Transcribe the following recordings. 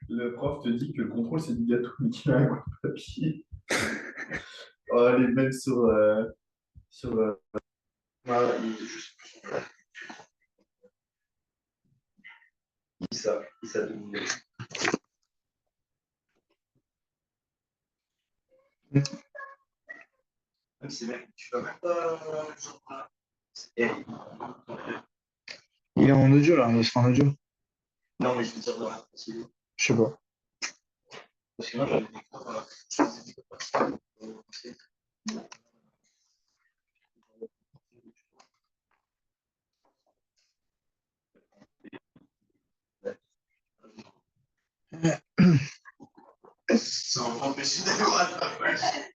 Le prof te dit que le contrôle, c'est du gâteau, mais qu'il a un goût de papier. Oh, les mêmes sur voilà, il était juste il s'adoubait. Même si mec, tu vas même pas. Eh, Il est en audio là, il sera en audio. non, mais je veux dire, dans la Je sais pas. parce que moi, j'avais des cours, je faisais des cours. Ça va m'empêcher d'aller voir la fac.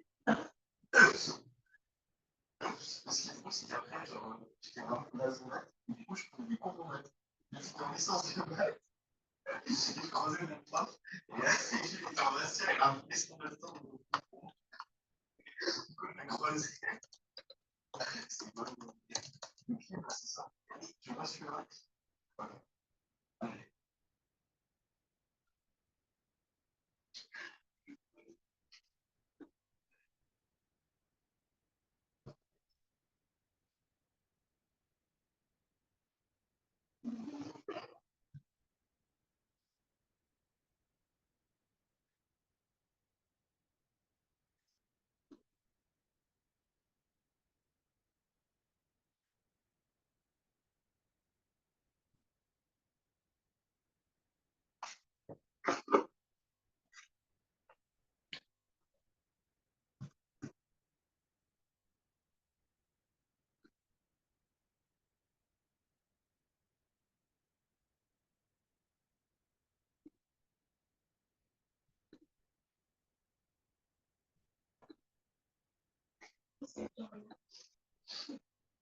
Parce qu'il faut aussi qu'après, genre, j'étais vraiment naze en maths, et du coup, je prenais des cours en maths. J'étais en licence de maths, j'ai croisé mon prof, et là, j'ai les pharmaciens, il a ramené son instant de mon cours. Du coup, je l'ai croisé. C'est bon. Ok, bah, c'est ça. Je vois celui-là. Voilà. Allez.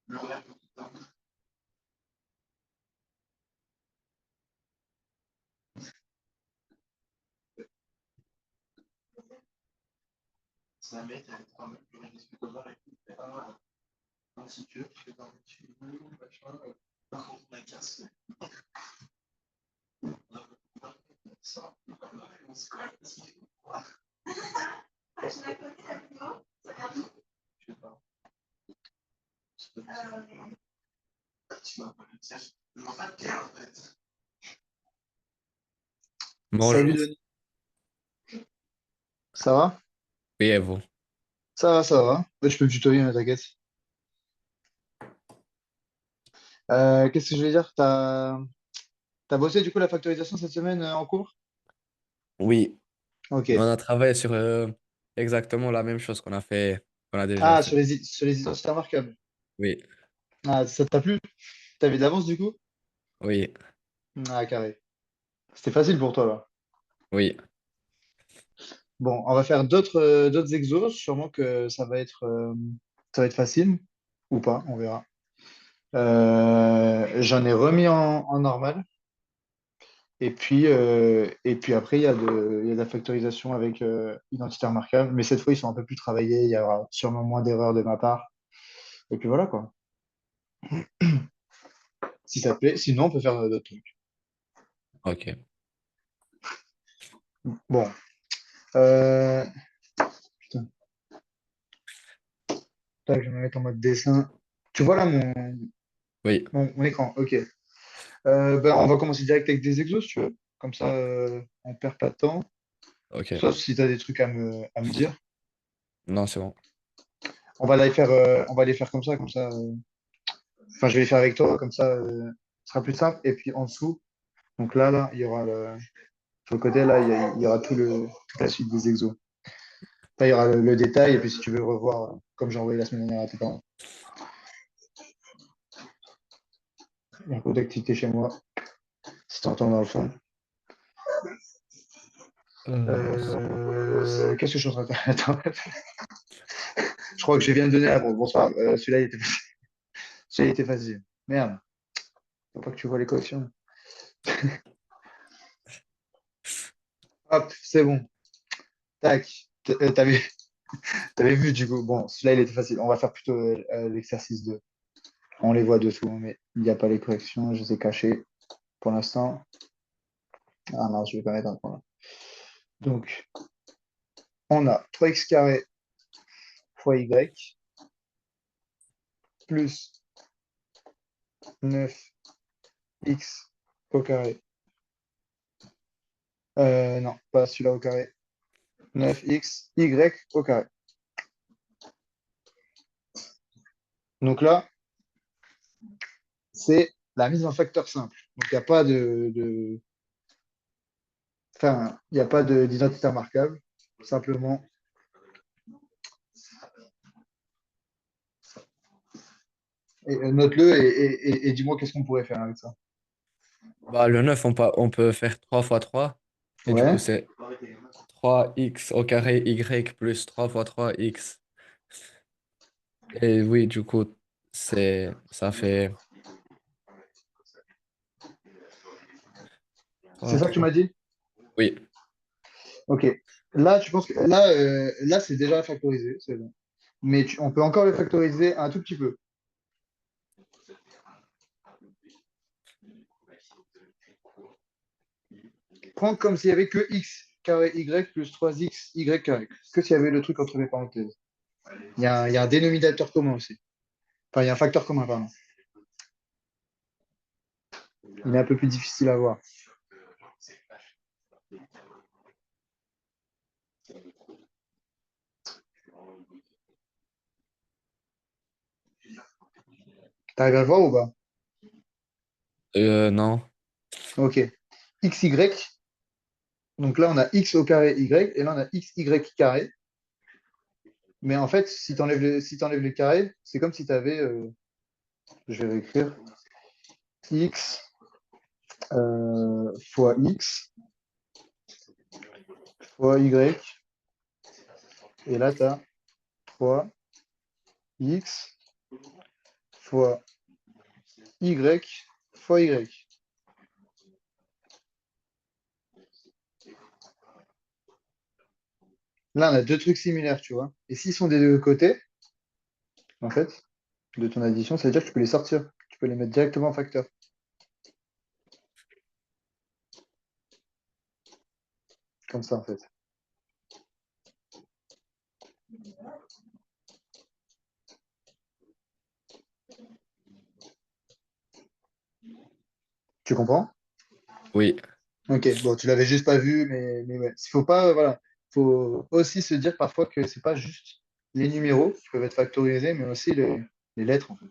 Le vrai petit temps. C'est un mec qui avait 3 mecs qui discutent au bar et tout. Si tu veux, tu fais dans le tuyau, machin. Par contre, la casse. Ça, on se colle parce qu'il faut. Je la connais rapidement. Je sais pas. Tu m'as pas le dire. Je vois pas de bien en fait. Salut Bonjour, Denis. Ça va? oui, et vous? Ça va, ça va. Ouais, je peux me tutoyer, mais t'inquiète. Qu'est-ce que je voulais dire? T'as bossé du coup la factorisation cette semaine en cours? Oui, on Ok. a travaillé sur exactement la même chose qu'on a déjà Ah, fait. sur les identités remarquables. Oui, Ah, ça t'a plu? T'avais d'avance du coup? oui, Ah, carré. C'était facile pour toi là. oui. Bon, on va faire d'autres exos. Sûrement que ça va être facile ou pas, on verra. J'en ai remis en normal. Et puis après, il y a de la factorisation avec identité remarquable. Mais cette fois, ils sont un peu plus travaillés. Il y aura sûrement moins d'erreurs de ma part. Et puis voilà quoi. Si ça te plaît. Sinon, on peut faire d'autres trucs. Ok. Bon. Euh, putain. Tac, je vais me mettre en mode dessin. Tu vois là Oui, mon écran. Ok. Ben, on va commencer direct avec des exos, si tu veux. Comme ça, on perd pas de temps. ok. Sauf si tu as des trucs à me dire. Non, c'est bon. On va les faire comme ça, comme ça. Enfin, je vais les faire avec toi, comme ça, ce sera plus simple. Et puis en dessous, donc là, il y aura sur le côté, là, il y aura toute la suite des exos. Là, il y aura le détail. Et puis si tu veux revoir, comme j'ai envoyé la semaine dernière à tes parents, il y a un code d'activité chez moi, si tu entends dans le fond. Qu'est-ce que je suis en train de faire? Attends. Je crois que je viens de donner la réponse. Bon, c'est pas grave. Celui-là, il était facile. Celui-là, il était facile. Merde. Faut pas que tu vois les corrections. Hop, c'est bon. Tac. T'avais vu du coup. Bon, celui-là, il était facile. On va faire plutôt l'exercice 2. On les voit dessous, mais il n'y a pas les corrections. Je les ai cachées. pour l'instant. Ah non, je vais pas mettre un point là. Donc, on a 3x carré fois y plus 9x au carré. Non, pas celui-là au carré. 9x y au carré. Donc là, c'est la mise en facteur simple. Donc il n'y a pas enfin, il n'y a pas d'identité remarquable. Simplement, note-le et dis-moi qu'est-ce qu'on pourrait faire avec ça. Bah, le 9 on peut faire 3 fois 3. Et du coup, Ouais, c'est 3x au carré y plus 3 fois 3x. Et oui, du coup, ça fait c'est 3 ça que tu 3. m'as dit? Oui. Ok. Là, tu penses que là c'est déjà factorisé, c'est bon. Mais on peut encore le factoriser un tout petit peu. Prends comme s'il y avait que x carré y plus 3x y carré. Que s'il y avait le truc entre les parenthèses. Il y a un dénominateur commun aussi. Enfin, il y a un facteur commun, pardon. Il est un peu plus difficile à voir. T'arrives à le voir ou pas? Non. Ok. Xy. Donc là, on a x au carré y. Et là, on a xy carré. Mais en fait, si t'enlèves les carrés, c'est comme si tu avais, je vais réécrire, x fois x fois y. Et là, tu as 3x fois y fois y. Là, on a deux trucs similaires, tu vois. Et s'ils sont des deux côtés, en fait, de ton addition, ça veut dire que tu peux les sortir. Tu peux les mettre directement en facteur. Comme ça, en fait. Tu comprends? Oui. Ok, bon, tu l'avais juste pas vu, mais ouais. Il faut pas, voilà. Faut aussi se dire parfois que c'est pas juste les numéros qui peuvent être factorisés, mais aussi les lettres, en fait.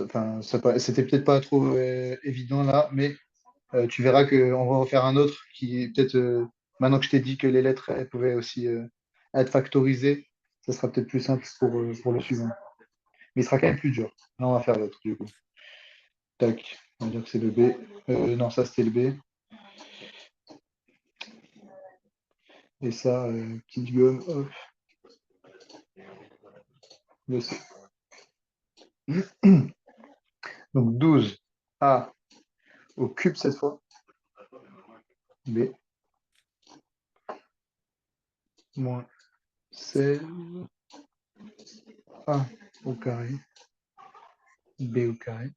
Enfin, c'était peut-être pas trop évident là, mais tu verras qu'on va en faire un autre qui peut-être, maintenant que je t'ai dit que les lettres elles pouvaient aussi être factorisées, ça sera peut-être plus simple pour le suivant. Mais il sera quand même plus dur. Là, on va faire l'autre, du coup. Tac, on va dire que c'est le B. Non, ça c'était le B. Et ça, petite gomme, hop, le C. Donc 12A au cube cette fois. B moins 16A au carré. B au carré.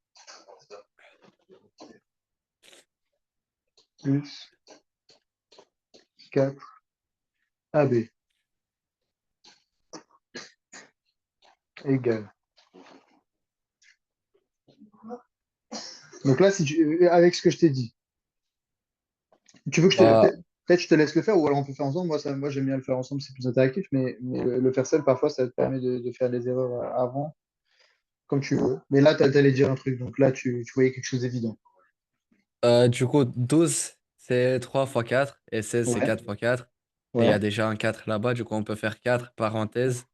Plus 4AB égale. Donc là, avec ce que je t'ai dit, tu veux que Bah, peut-être je te laisse le faire ou alors on peut faire ensemble. Moi j'aime bien le faire ensemble, c'est plus interactif, mais le faire seul, parfois, ça te permet de faire des erreurs avant, comme tu veux. Mais là, tu allais dire un truc, donc là, tu voyais quelque chose d'évident. du coup, 12 c'est 3 fois 4 et 16 c'est Ouais, 4 fois 4. Et il y a ouais, déjà un 4 là-bas, du coup, on peut faire 4 parenthèse,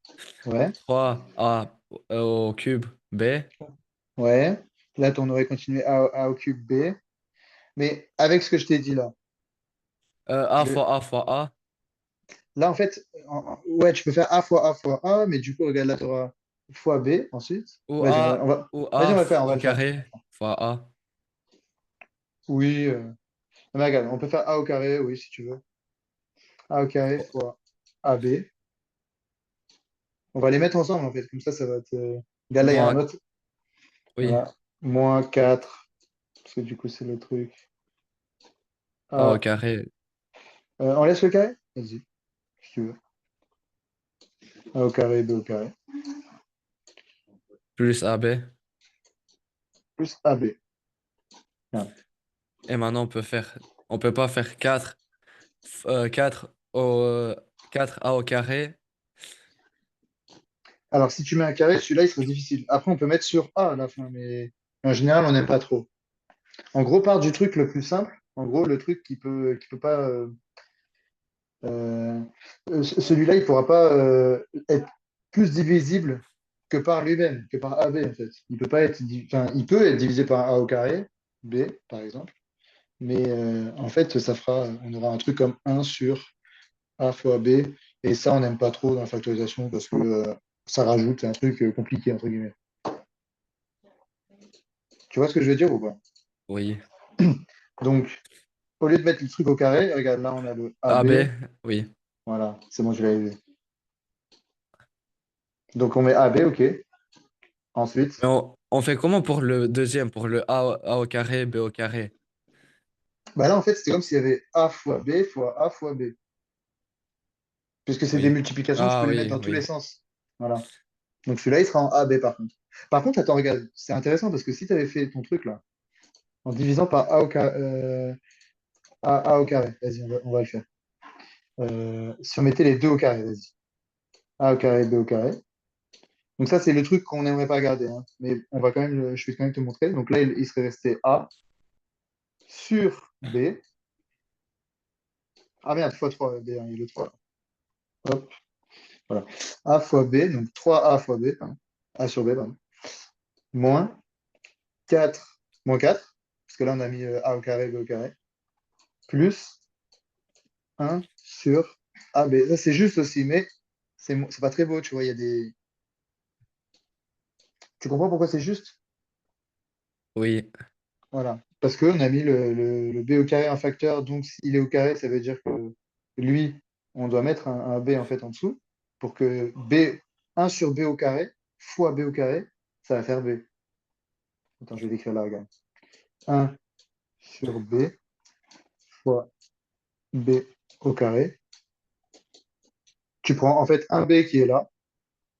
ouais, 3a au cube b. ouais. Là, on aurait continué A au cube B. Mais avec ce que je t'ai dit là, A je- fois A fois A, là, en fait, ouais, tu peux faire A fois A, mais du coup, regarde là, tu auras fois B ensuite. ou Vas-y, A, ou vas-y, A on va au le faire. carré fois A. Oui, mais regarde, on peut faire A au carré, oui, si tu veux. A au carré Oh, fois AB. On va les mettre ensemble, en fait, comme ça va te. Regarde, là, il y a un moins, autre. oui, Voilà. Moins 4 parce que du coup, c'est le truc. A au A. carré On laisse le carré? Vas-y, si tu veux. A au carré, B au carré. plus AB. Plus AB. Bien. Et maintenant, on peut pas faire 4 4 A au carré. Alors, si tu mets un carré, celui-là, il serait difficile. Après, on peut mettre sur A à la fin, mais en général, on n'aime pas trop. En gros, part du truc le plus simple. En gros, le truc qui peut pas. Euh, celui-là, il pourra pas être plus divisible que par lui-même, que par AB, en fait. Il peut pas être, enfin, il peut être divisé par A au carré, B, par exemple. Mais en fait, on aura un truc comme 1 sur A fois B. Et ça, on n'aime pas trop dans la factorisation parce que ça rajoute un truc compliqué, entre guillemets. Tu vois ce que je veux dire ou pas? Oui. Donc, au lieu de mettre le truc au carré, regarde, là, on a le AB. AB, oui. Voilà, c'est bon, je l'avais vu. Donc, on met AB, OK. Ensuite, Mais on fait comment pour le deuxième, pour le A au carré, B au carré? bah là, en fait, c'était comme s'il y avait A fois B fois A fois B. Puisque c'est des Oui. multiplications, tu peux Ah les mettre oui, dans tous les oui. sens. Voilà. Donc, celui-là, il sera en AB, par contre. Par contre, attends, regarde, c'est intéressant parce que si tu avais fait ton truc, là, en divisant par A au carré, A au carré, vas-y, on va le faire. Si on mettait les deux au carré, vas-y. A au carré, B au carré. Donc ça, c'est le truc qu'on n'aimerait pas garder, hein. Mais on va quand même, je vais quand même te montrer. Donc là, il serait resté A sur B. Ah merde, fois 3 B, hein, il y a le 3. Hop, voilà. A fois B, donc 3A fois B, pardon. A sur B, pardon. Moins 4 moins 4 parce que là, on a mis A au carré, B au carré, plus 1 sur AB. Ça, c'est juste aussi, mais c'est pas très beau, tu vois, il y a des... Tu comprends pourquoi c'est juste? Oui. Voilà. Parce qu'on a mis le B au carré en facteur, donc s'il est au carré, ça veut dire que lui, on doit mettre un B en fait en dessous pour que B, 1 sur B au carré fois B au carré, ça va faire B. Attends, je vais l'écrire là, regarde. 1 sur B fois B au carré. Tu prends en fait un B qui est là,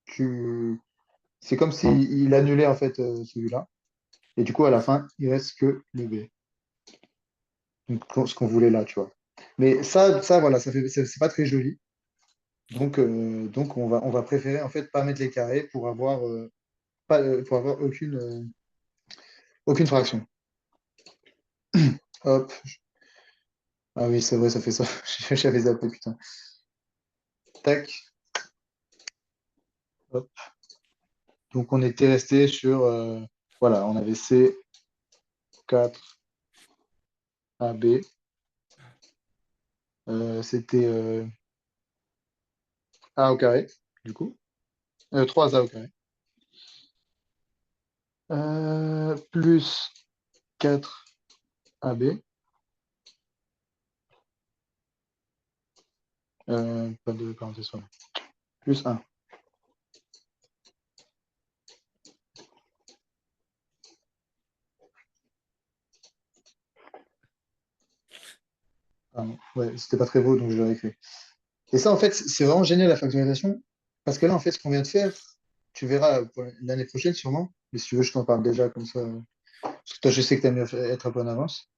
c'est comme s'il annulait en fait celui-là. Et du coup, à la fin, il reste que le B. Donc, ce qu'on voulait là, tu vois. Mais ça voilà, c'est pas très joli. Donc on va préférer en fait pas mettre les carrés pour avoir aucune fraction. Hop. Ah oui, c'est vrai, ça fait ça. J'avais zappé, putain. Tac. Hop. Donc on était resté sur voilà, on avait C 4 AB. C'était A au carré, du coup. 3A au carré. Plus 4 AB. Pas de parenthèse, voilà. Plus 1. Pardon. Ouais, c'était pas très beau, donc je l'ai réécrit. Et ça, en fait, c'est vraiment génial la factorisation. Parce que là, en fait, ce qu'on vient de faire, tu verras pour l'année prochaine sûrement. Mais si tu veux, je t'en parle déjà comme ça. Parce que toi, je sais que tu aimes bien être un peu en avance.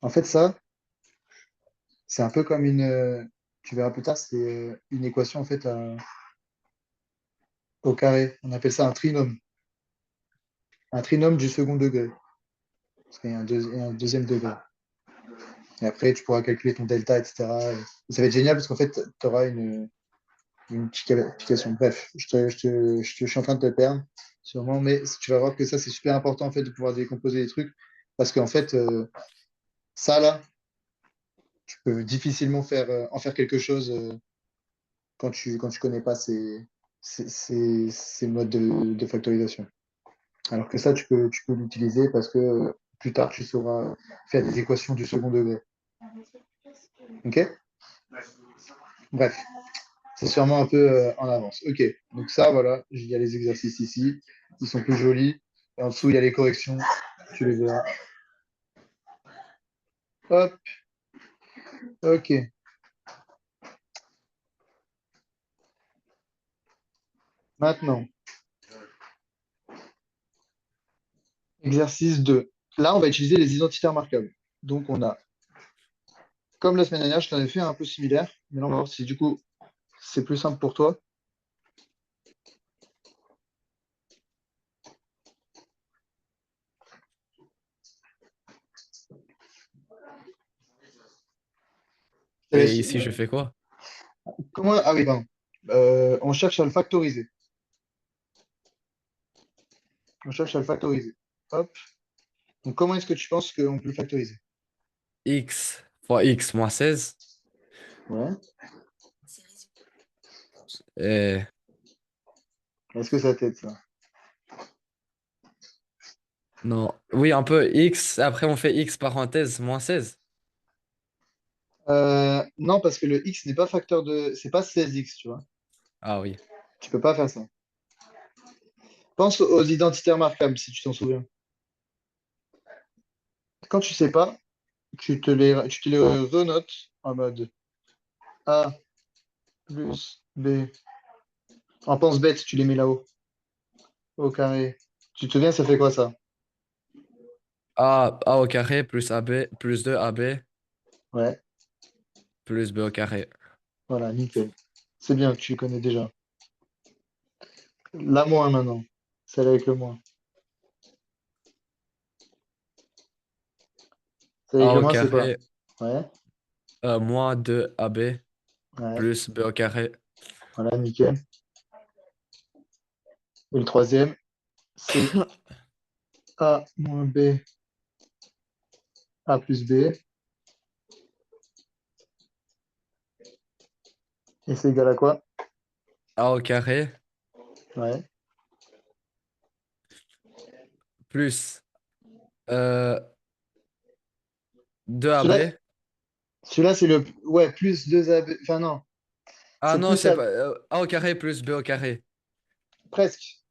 En fait, ça, c'est un peu comme tu verras plus tard, c'est une équation en fait au carré. On appelle ça un trinôme. Un trinôme du second degré. Parce qu'il y a il y a un deuxième degré. Et après, tu pourras calculer ton delta, etc. Et ça va être génial parce qu'en fait, tu auras une multiplication. Bref, je suis en train de te perdre, sûrement, mais tu vas voir que ça, c'est super important en fait de pouvoir décomposer les trucs. Parce qu'en fait, ça là, tu peux difficilement en faire quelque chose quand tu connais pas ces modes de factorisation. Alors que ça, tu peux l'utiliser parce que plus tard, tu sauras faire des équations du second degré. OK? Bref, c'est sûrement un peu en avance. OK, donc ça, voilà, il y a les exercices ici. Ils sont plus jolis. Et en dessous, il y a les corrections. Tu les verras. Hop, ok. Maintenant, exercice 2. Là, on va utiliser les identités remarquables. Donc, on a, comme la semaine dernière, je t'en ai fait un peu similaire. Mais là, on va voir si du coup, c'est plus simple pour toi. Je te Et laisse- ici, je fais quoi? Comment... Ah oui, pardon. On cherche à le factoriser. On cherche à le factoriser. Hop. Donc, comment est-ce que tu penses qu'on peut le factoriser? X fois X moins 16. Ouais. Et Est-ce que ça t'aide, ça? non. Oui, un peu X. Après, on fait X parenthèse moins 16. Non, parce que le x n'est pas facteur de... C'est pas 16x, tu vois. Ah oui. Tu peux pas faire ça. Pense aux identités remarquables, si tu t'en souviens. Quand tu sais pas, tu te les renotes en mode A plus B. En pense bête, tu les mets là-haut, au carré. Tu te souviens, ça fait quoi ça? A au carré plus AB plus 2 AB Ouais, plus B au carré. voilà, nickel. C'est bien, tu les connais déjà. La moins maintenant. Celle avec le moins. Celle avec A le au moins, c'est quoi? carré Ouais, moins 2 AB ouais, plus B au carré. voilà, nickel. Et le troisième, c'est A moins B, A plus B. Et c'est égal à quoi? A au carré Ouais. plus euh, 2 Celui-là, AB. celui-là, c'est le... Ouais, plus 2 AB... Enfin non, Ah c'est non, plus c'est A... pas A au carré plus B au carré. Presque.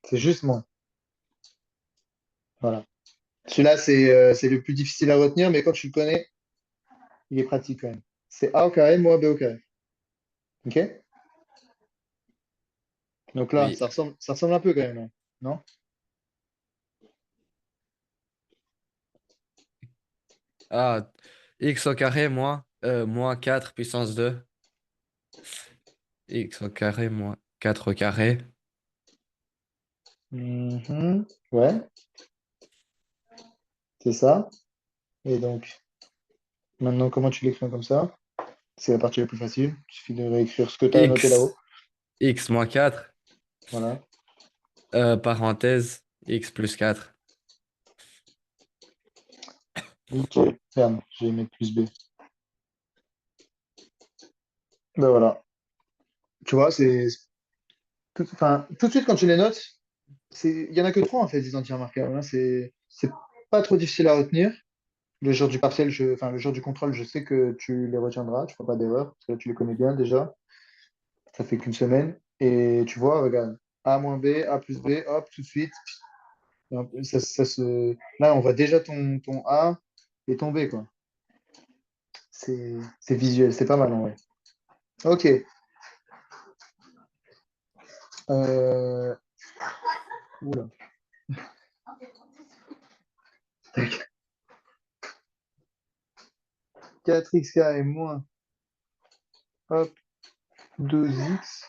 C'est juste moins. Voilà. Celui-là, c'est le plus difficile à retenir, mais quand tu le connais, il est pratique quand même. C'est A au carré moins B au carré. OK? Donc là, Oui. ça ressemble un peu quand même, là. Non? Ah, X au carré moins 4 puissance 2. X au carré moins 4 au carré. Mhm. Ouais, c'est ça. Et donc, maintenant, comment tu l'écris comme ça? C'est la partie la plus facile. Il suffit de réécrire ce que tu as noté là-haut. X, X moins 4 Voilà. parenthèse, X plus 4. Nickel. Ferme. Je vais mettre plus B. Ben voilà. Tu vois, enfin, tout de suite, quand tu les notes, il y en a que trois en fait, des entiers remarquables, hein. C'est pas trop difficile à retenir. Le jour du partiel, enfin, le jour du contrôle, je sais que tu les retiendras, tu feras pas d'erreur, parce que là, tu les connais bien déjà. Ça fait qu'une semaine. Et tu vois, regarde, A moins B, A plus B, hop, tout de suite. Là, on voit déjà ton A et ton B, quoi. C'est visuel, c'est pas mal en vrai. Ok. Euh... Oula. 4x carré moins hop, 2x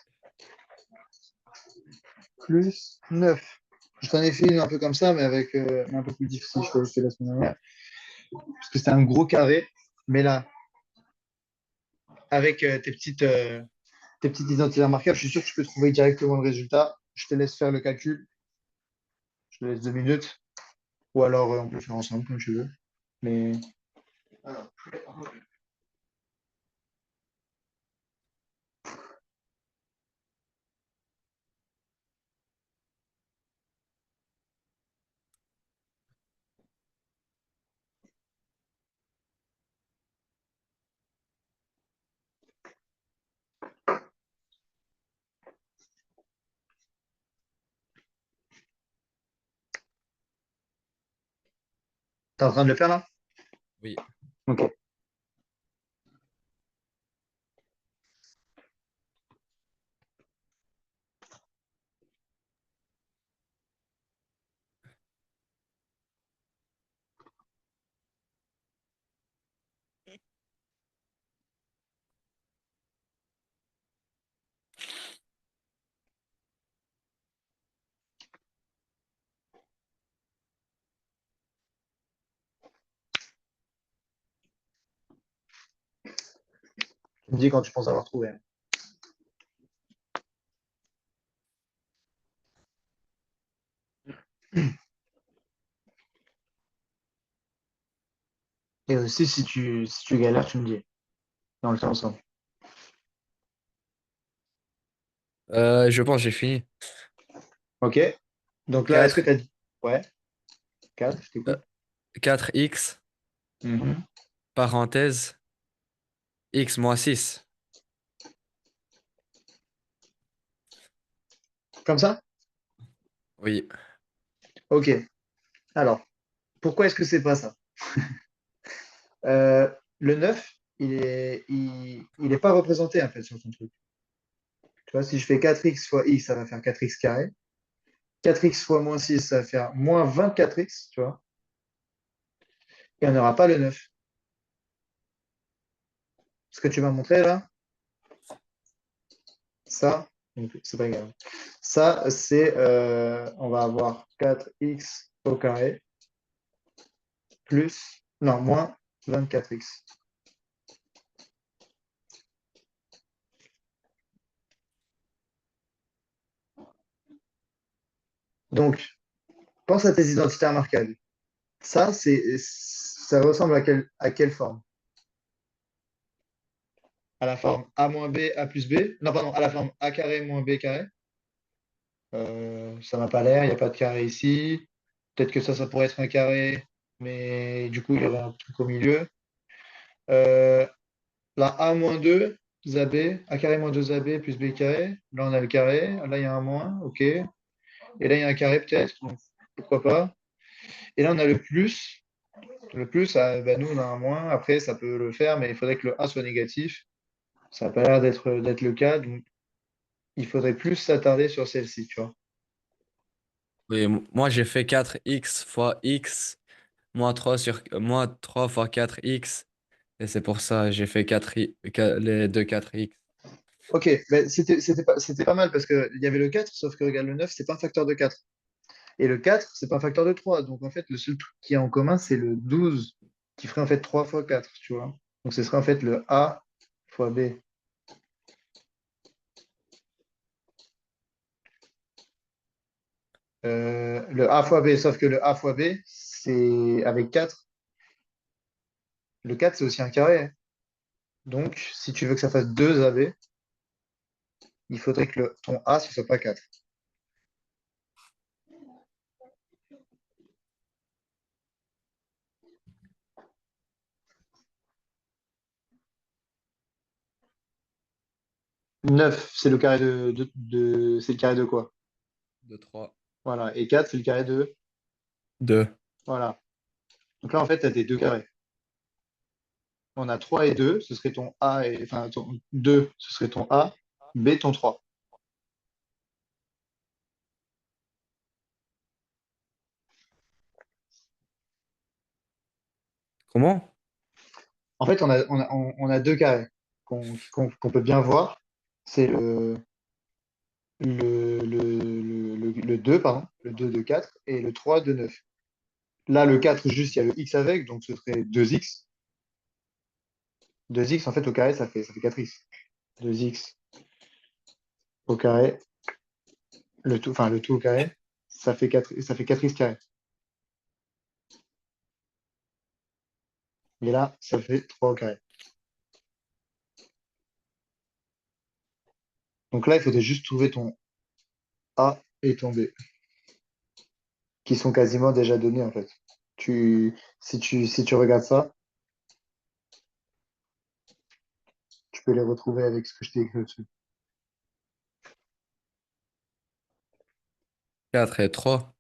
plus 9. Je t'en ai fait une un peu comme ça, mais avec un peu plus difficile, je t'avais fait la semaine dernière. Parce que c'était un gros carré. Mais là, avec tes petites identités remarquables, je suis sûr que tu peux trouver directement le résultat. Je te laisse faire le calcul. Je te laisse 2 minutes. Ou alors on peut le faire ensemble, comme tu veux. Mais T'es en train de le faire là? Oui. Ok. Tu me dis quand tu penses avoir trouvé. Et aussi, si tu galères, tu me dis. Dans le temps ensemble. Je pense que j'ai fini. Ok. Donc là, est-ce que 4, tu as dit? Ouais, 4, je t'écoute. 4x, Mhm. parenthèse, x moins 6. Comme ça? Oui. Ok. Alors, pourquoi est-ce que c'est pas ça? Euh, le 9, il est pas représenté en fait sur ton truc. Tu vois, si je fais 4x fois x, ça va faire 4x carré. 4x fois moins 6, ça va faire moins 24x, tu vois. Et on n'aura pas le 9. Ce que tu m'as montré là, ça, donc, c'est pas grave. Ça, on va avoir 4x au carré plus, non, moins 24x. Donc, pense à tes identités remarquables. Ça ressemble à quelle forme? À la forme a moins b, a plus b? Non, pardon, à la forme a carré moins b carré. Ça n'a pas l'air, il n'y a pas de carré ici. Peut-être que ça pourrait être un carré, mais du coup, il y aurait un truc au milieu. Euh, la a moins 2 ab, a carré moins 2 ab plus b carré. Là, on a le carré. Là, il y a un moins, ok. Et là, il y a un carré peut-être, donc pourquoi pas. Et là, on a le plus. Le plus, bah, nous, on a un moins. Après, ça peut le faire, mais il faudrait que le a soit négatif. Ça n'a pas l'air d'être le cas, donc il faudrait plus s'attarder sur celle-ci, tu vois. Oui, moi j'ai fait 4x fois x moins 3 sur moins 3 fois 4x. Et c'est pour ça que j'ai fait les deux 4x. Ok, mais c'était pas mal parce qu'il y avait le 4, sauf que regarde, le 9, c'est pas un facteur de 4. Et le 4, c'est pas un facteur de 3. Donc en fait, le seul truc qui est en commun, c'est le 12, qui ferait en fait 3 fois 4, tu vois. Donc ce serait en fait le A fois B. Le A fois B, sauf que le A fois B, c'est avec 4. Le 4, c'est aussi un carré, hein. Donc, si tu veux que ça fasse 2 AB, il faudrait que ton A, ce soit pas 4. 9, c'est le carré c'est le carré de quoi? De 3. Voilà. Et 4, c'est le carré de. 2. Voilà. Donc là, en fait, tu as tes deux carrés. On a 3 et 2, ce serait ton A, enfin, ton 2, ce serait ton A, B, ton 3. Comment? En fait, on a deux carrés qu'on peut bien voir. C'est le 2, pardon, le 2 de 4 et le 3 de 9. Là, le 4 juste, il y a le x avec, donc ce serait 2x. 2x, en fait, au carré, ça fait 4x. 2x au carré, le tout au carré, ça fait 4x carré. Et là, ça fait 3 au carré. Donc là, il faudrait juste trouver ton A et ton B, qui sont quasiment déjà donnés, en fait. Si tu regardes ça, tu peux les retrouver avec ce que je t'ai écrit au-dessus. 4 et 3.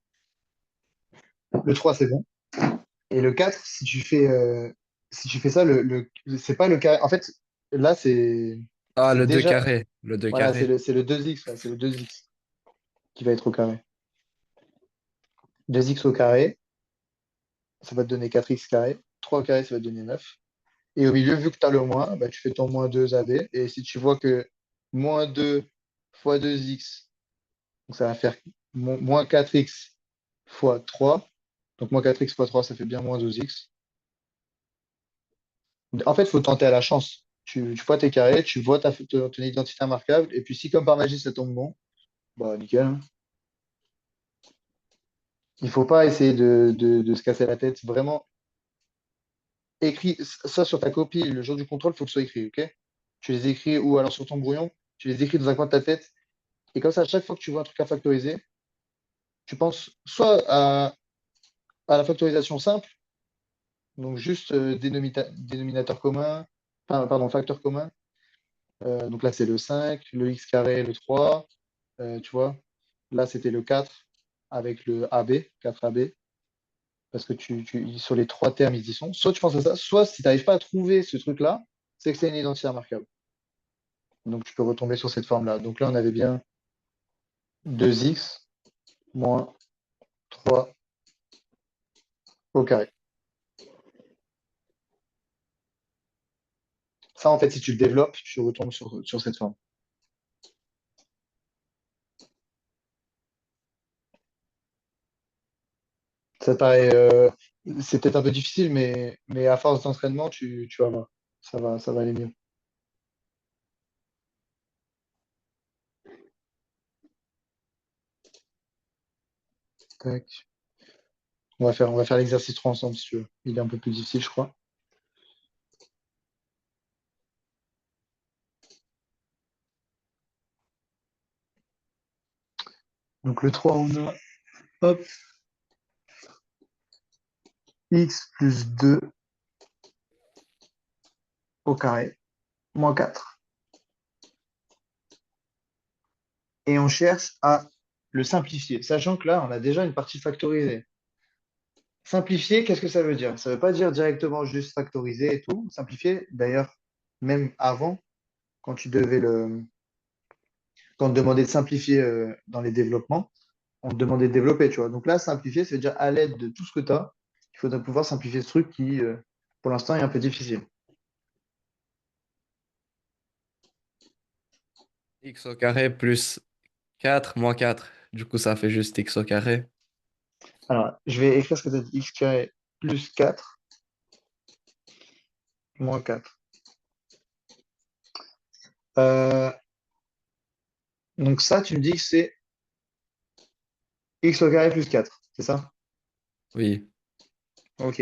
Le 3 c'est bon. Et le 4 si tu fais ça, c'est pas le carré. En fait, là, Ah, c'est le 2 déjà. carré. Le 2 Voilà, carré. c'est le 2x, là, c'est le 2x qui va être au carré. 2x au carré, ça va te donner 4x carré. 3 au carré, ça va te donner 9. Et au milieu, vu que tu as le moins, bah, tu fais ton moins 2 AB. Et si tu vois que moins 2 fois 2x, donc ça va faire moins 4x fois 3. Donc moins 4x fois 3, ça fait bien moins 12x. En fait, il faut tenter à la chance. Tu vois tes carrés, tu vois ton identité immarquable. Et puis si comme par magie, ça tombe bon, bah nickel, hein. Il faut pas essayer de se casser la tête. Vraiment, écris ça sur ta copie. Le jour du contrôle, il faut que ce soit écrit, ok? Tu les écris ou alors sur ton brouillon, tu les écris dans un coin de ta tête. Et comme ça, à chaque fois que tu vois un truc à factoriser, tu penses soit à la factorisation simple, donc juste dénominateur commun, enfin, pardon, facteur commun. Donc là, c'est le 5, le x carré, le 3, tu vois. Là, c'était le 4 avec le AB, 4AB, parce que sur les trois termes, ils y sont. Soit tu penses à ça, soit si tu n'arrives pas à trouver ce truc-là, c'est que c'est une identité remarquable. Donc tu peux retomber sur cette forme-là. Donc là, on avait bien 2x moins 3 au carré. Ça, en fait, si tu le développes, tu retombes sur cette forme. Ça te paraît, c'est peut-être un peu difficile, mais à force d'entraînement, tu vas voir. Ça va aller mieux. Tac. On va faire l'exercice 3 ensemble, si tu veux. Il est un peu plus difficile, je crois. Donc le 3 on a, hop, x plus 2 au carré, moins 4. Et on cherche à le simplifier, sachant que là, on a déjà une partie factorisée. Simplifier, qu'est-ce que ça veut dire? Ça ne veut pas dire directement juste factoriser et tout. Simplifier, d'ailleurs, même avant, quand tu devais quand on te demandait de simplifier dans les développements, on te demandait de développer, tu vois. Donc là, simplifier, ça veut dire à l'aide de tout ce que tu as, il faudrait pouvoir simplifier ce truc qui, pour l'instant, est un peu difficile. X au carré plus 4 moins 4. Du coup, ça fait juste x au carré. Alors, je vais écrire ce que tu as dit, x carré plus 4 moins 4. Euh, donc ça, tu me dis que c'est x au carré plus 4, c'est ça? Oui. Ok.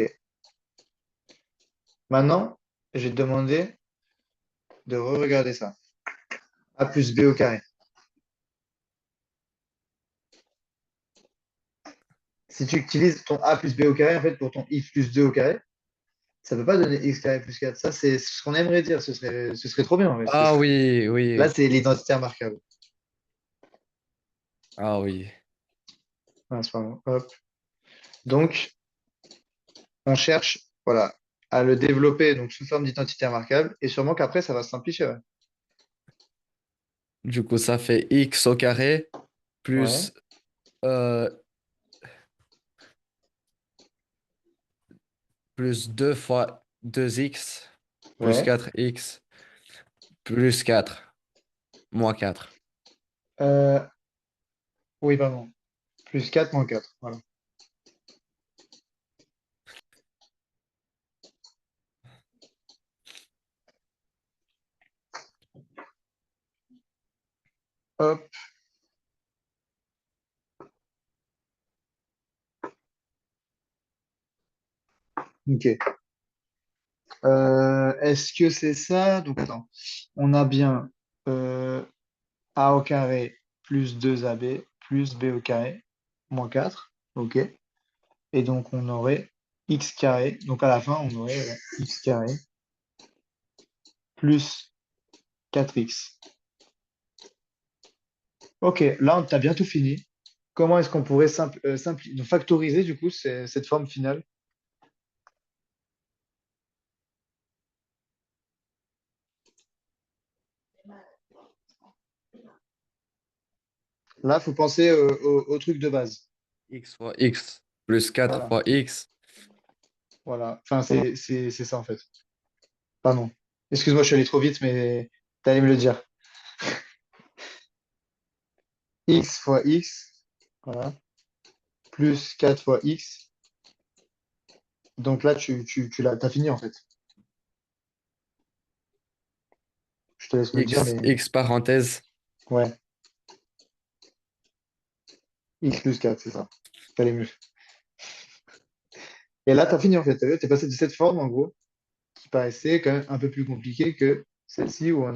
Maintenant, je vais te demander de re-regarder ça. A plus b au carré. Si tu utilises ton a plus b au carré, en fait, pour ton x plus 2 au carré, ça ne peut pas donner x carré plus 4. Ça, c'est ce qu'on aimerait dire. Ce serait trop bien, en fait. Ah oui, Là, oui. c'est l'identité remarquable. Ah oui. Ah, c'est pas bon. Hop. Donc, on cherche, voilà, à le développer donc, sous forme d'identité remarquable. Et sûrement qu'après, ça va se simplifier. Ouais. Du coup, ça fait x au carré Ouais. plus, euh, plus 2 fois 2x plus Ouais. 4x plus 4 moins 4. Euh, oui, pardon. Plus 4 moins 4. Voilà. Hop. Ok. Est-ce que c'est ça? Donc, attends. On a bien euh, a au carré plus 2ab plus b au carré moins 4. Ok. Et donc, on aurait x carré. Donc, à la fin, on aurait x carré plus 4x. Ok, là, tu as bientôt fini. Comment est-ce qu'on pourrait donc factoriser, du coup, cette forme finale? Là, il faut penser au truc de base. X fois X plus 4 Voilà. fois X. Voilà. Enfin, c'est ça, en fait. Pardon. Excuse-moi, je suis allé trop vite, mais t'allais me le dire. X fois X, voilà, plus 4 fois X. Donc là, t'as fini, en fait. Je te laisse me le dire, mais X parenthèse. ouais, X plus 4, c'est ça. T'allais mieux. Et là, t'as fini, en fait. T'es passé de cette forme, en gros, qui paraissait quand même un peu plus compliquée que celle-ci, où on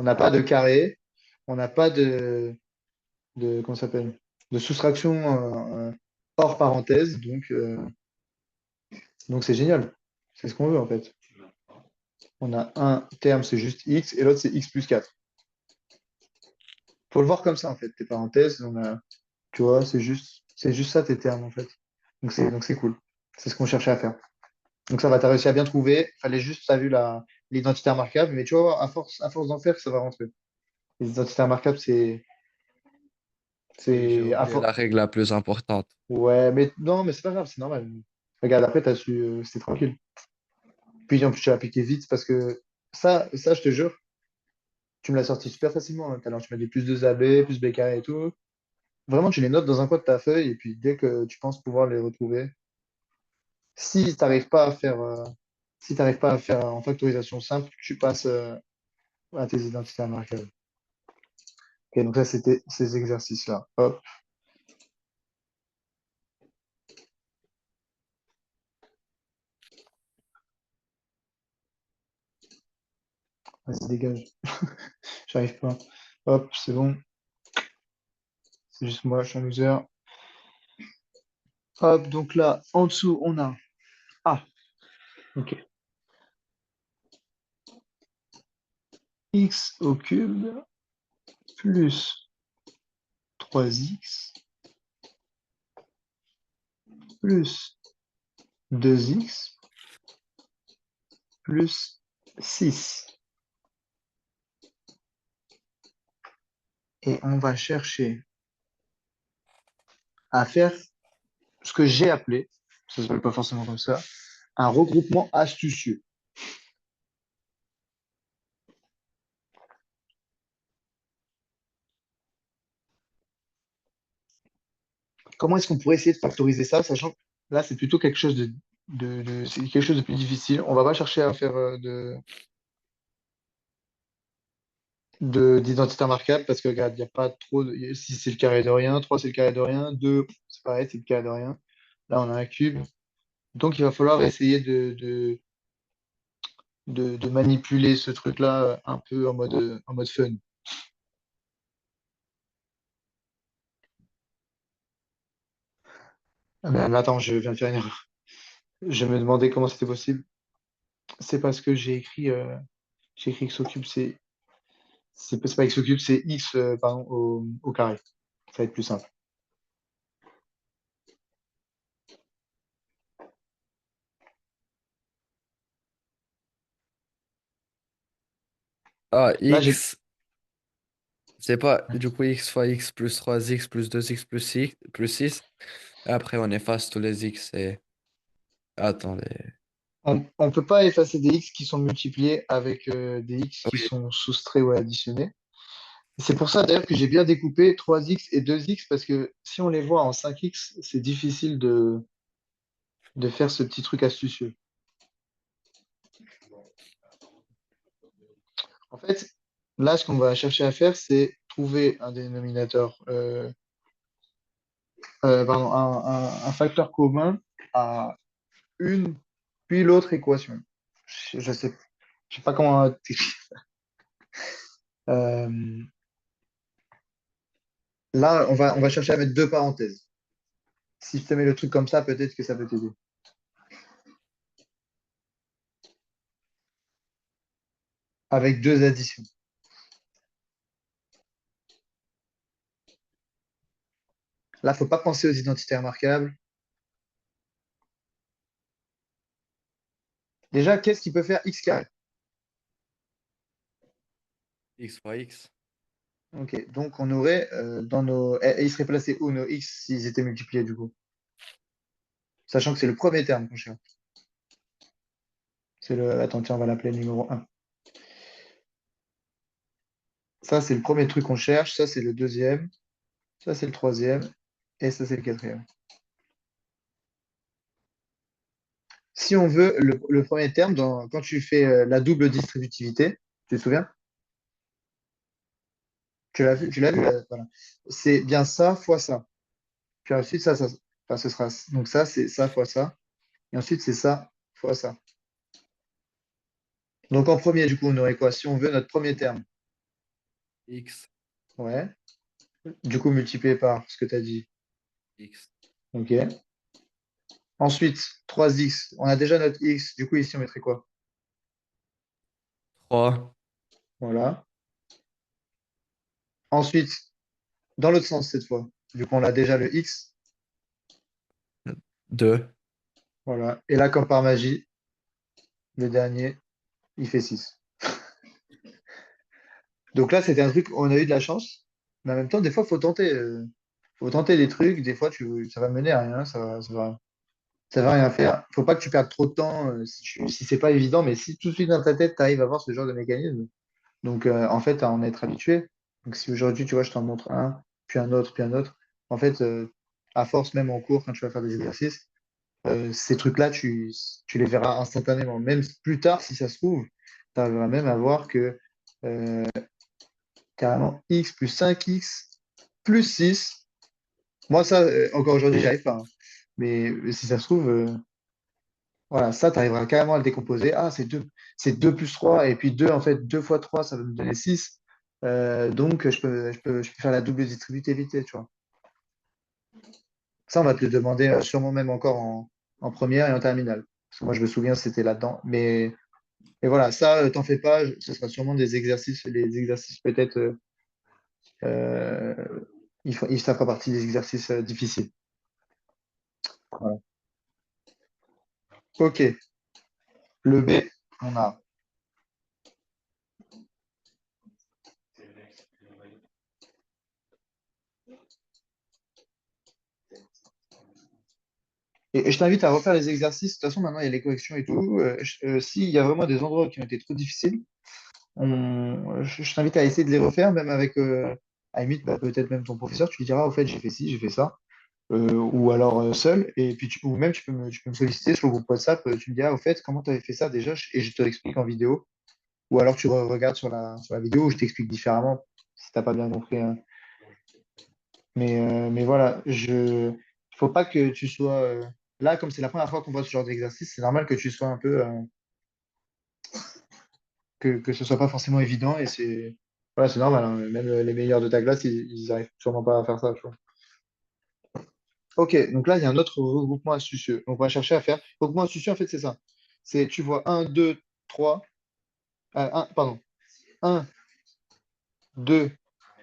n'a pas de carré, on n'a pas comment ça s'appelle? De soustraction hors parenthèse. Donc c'est génial. C'est ce qu'on veut, en fait. On a un terme, c'est juste x, et l'autre, c'est x plus 4. Faut le voir comme ça, en fait. Tes parenthèses, tu vois, c'est juste ça, tes termes, en fait. Donc c'est cool. C'est ce qu'on cherchait à faire. Donc ça va, t'as réussi à bien trouver. Fallait juste, t'as vu l'identité remarquable, mais tu vois, à force d'en faire, ça va rentrer. Les identités remarquables, Oui, j'ai c'est, oublié la règle la plus importante. ouais, mais non, mais c'est pas grave, c'est normal. Regarde, après, t'as su, c'était tranquille. Puis en plus, tu l'as appliqué vite parce que ça, je te jure, tu me l'as sorti super facilement, hein. Tout à l'heure, tu m'as dit plus 2 AB, plus B carré et tout. Vraiment, tu les notes dans un coin de ta feuille et puis dès que tu penses pouvoir les retrouver, si tu n'arrives pas à faire, si t'arrives pas à faire en factorisation simple, tu passes à tes identités remarquables. Ok, donc ça, c'était ces exercices-là. Hop, vas-y, dégage. J'arrive pas. Hop, c'est bon. C'est juste moi, je suis un loser. Hop, donc là, en dessous, on a. Ah, ok. X au cube plus 3x plus 2x plus 6. Et on va chercher à faire ce que j'ai appelé, ça ne s'appelle pas forcément comme ça, un regroupement astucieux. Comment est-ce qu'on pourrait essayer de factoriser ça, sachant que là, c'est plutôt quelque chose c'est quelque chose de plus difficile. On va pas chercher à faire d'identité remarquable parce que regarde, il n'y a pas trop de, si c'est le carré de rien, 3 c'est le carré de rien, 2 c'est pareil, c'est le carré de rien. Là, on a un cube. Donc, il va falloir essayer de manipuler ce truc-là un peu en mode fun. Ah ben, là, attends, je viens de faire une erreur. Je me demandais comment c'était possible. C'est parce que j'ai écrit x au cube, c'est pas x au cube, c'est x pardon, au carré. Ça va être plus simple. Ah, Là, j'ai. X, c'est pas du coup X fois X plus 3X plus 2X plus 6. Après, on efface tous les X et. Attendez. On ne peut pas effacer des x qui sont multipliés avec des x qui Oui. sont soustraits ou additionnés. C'est pour ça d'ailleurs que j'ai bien découpé 3x et 2x parce que si on les voit en 5x, c'est difficile de faire ce petit truc astucieux. En fait, là, ce qu'on va chercher à faire, c'est trouver un dénominateur, pardon, un facteur commun à une puis l'autre équation. Je sais pas comment t'écrire. Euh, Là, on va chercher à mettre deux parenthèses. Si je te mets le truc comme ça, peut-être que ça peut t'aider. Avec deux additions. Là, faut pas penser aux identités remarquables. Déjà, qu'est-ce qui peut faire x carré? X fois X. Ok, donc on aurait dans nos. Et ils seraient placés où nos x s'ils étaient multipliés du coup? Sachant que c'est le premier terme qu'on cherche. C'est le. Attends, tiens, on va l'appeler numéro un. Ça, c'est le premier truc qu'on cherche. Ça, c'est le deuxième. Ça, c'est le troisième. Et ça, c'est le quatrième. Si on veut le premier terme, quand tu fais la double distributivité, tu te souviens? Tu l'as vu là, voilà. C'est bien ça fois ça. Puis ensuite, ça. Enfin, ce sera. Donc ça, c'est ça fois ça. Et ensuite, c'est ça fois ça. Donc en premier, du coup, on aurait quoi? Si on veut notre premier terme, X, ouais. Du coup, multiplié par ce que tu as dit. X. OK. Ensuite, 3x. On a déjà notre x. Du coup, ici, on mettrait quoi? 3, Voilà. Ensuite, dans l'autre sens cette fois. Du coup, on a déjà le x. 2. Voilà. Et là, comme par magie, le dernier, il fait 6. Donc là, c'était un truc, on a eu de la chance. Mais en même temps, des fois, faut tenter. Faut tenter des trucs. Des fois, ça va mener à rien. Ça va rien faire. Faut pas que tu perdes trop de temps si c'est pas évident. Mais si tout de suite dans ta tête, tu arrives à voir ce genre de mécanisme, donc, en fait, à en être habitué. Donc, si aujourd'hui, tu vois, je t'en montre un, puis un autre, en fait, à force, même en cours, quand tu vas faire des exercices, ces trucs-là, tu les verras instantanément. Même plus tard, si ça se trouve, tu arriveras même à voir que euh, carrément x plus 5x plus 6. Moi, ça, encore aujourd'hui, j'y arrive pas, hein. Mais si ça se trouve, voilà, ça, tu arriveras carrément à le décomposer. Ah, c'est deux plus 3 et puis 2 en fait, 2 fois 3 ça va me donner 6. Donc, je peux faire la double distributivité, tu vois. Ça, on va te le demander sûrement même encore en première et en terminale. Parce que moi, je me souviens, c'était là-dedans. Mais voilà, ça, t'en fais pas, ce sera sûrement des exercices, les exercices peut-être, euh, ça fera partie des exercices difficiles. Voilà. Ok, le B, on a. Et je t'invite à refaire les exercices. De toute façon, maintenant, il y a les corrections et tout. S'il y a vraiment des endroits qui ont été trop difficiles, je t'invite à essayer de les refaire, même avec, à la limite, bah, peut-être même ton professeur. Tu lui diras, au fait, j'ai fait ci, j'ai fait ça. Ou alors seul. Et puis, ou même, tu peux me solliciter sur le groupe WhatsApp. Tu me diras, au fait, comment tu avais fait ça déjà? Et je te l'explique en vidéo. Ou alors, tu regardes sur la vidéo où je t'explique différemment si tu n'as pas bien compris, hein. Mais voilà, faut pas que tu sois là, comme c'est la première fois qu'on voit ce genre d'exercice, c'est normal que tu sois un peu que ce soit pas forcément évident et c'est voilà, c'est normal, hein. Même les meilleurs de ta classe, ils arrivent sûrement pas à faire ça, tu vois. Ok, donc là, il y a un autre regroupement astucieux. Donc on va chercher à faire. Regroupement astucieux, en fait, c'est ça. C'est tu vois un 2 3 pardon, un 2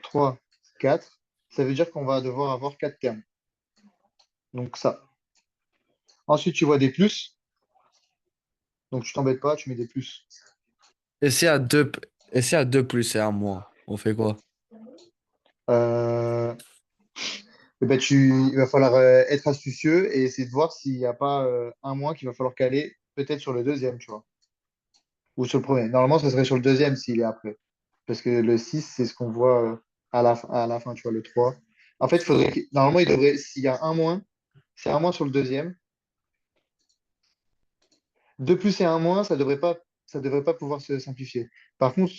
3 4. Ça veut dire qu'on va devoir avoir 4 termes. Donc ça. Ensuite, tu vois des plus. Donc tu t'embêtes pas, tu mets des plus. Et s'il y a 2, et s'il y a 2 plus et un moins, on fait quoi? Euh, eh ben, il va falloir être astucieux et essayer de voir s'il n'y a pas un moins qu'il va falloir caler, peut-être sur le deuxième, tu vois, ou sur le premier. Normalement, ce serait sur le deuxième s'il est après. Parce que le 6 c'est ce qu'on voit à la fin, tu vois, le 3. En fait, normalement, s'il y a un moins, c'est un moins sur le deuxième. Deux plus et un moins, ça devrait pas pouvoir se simplifier. Par contre,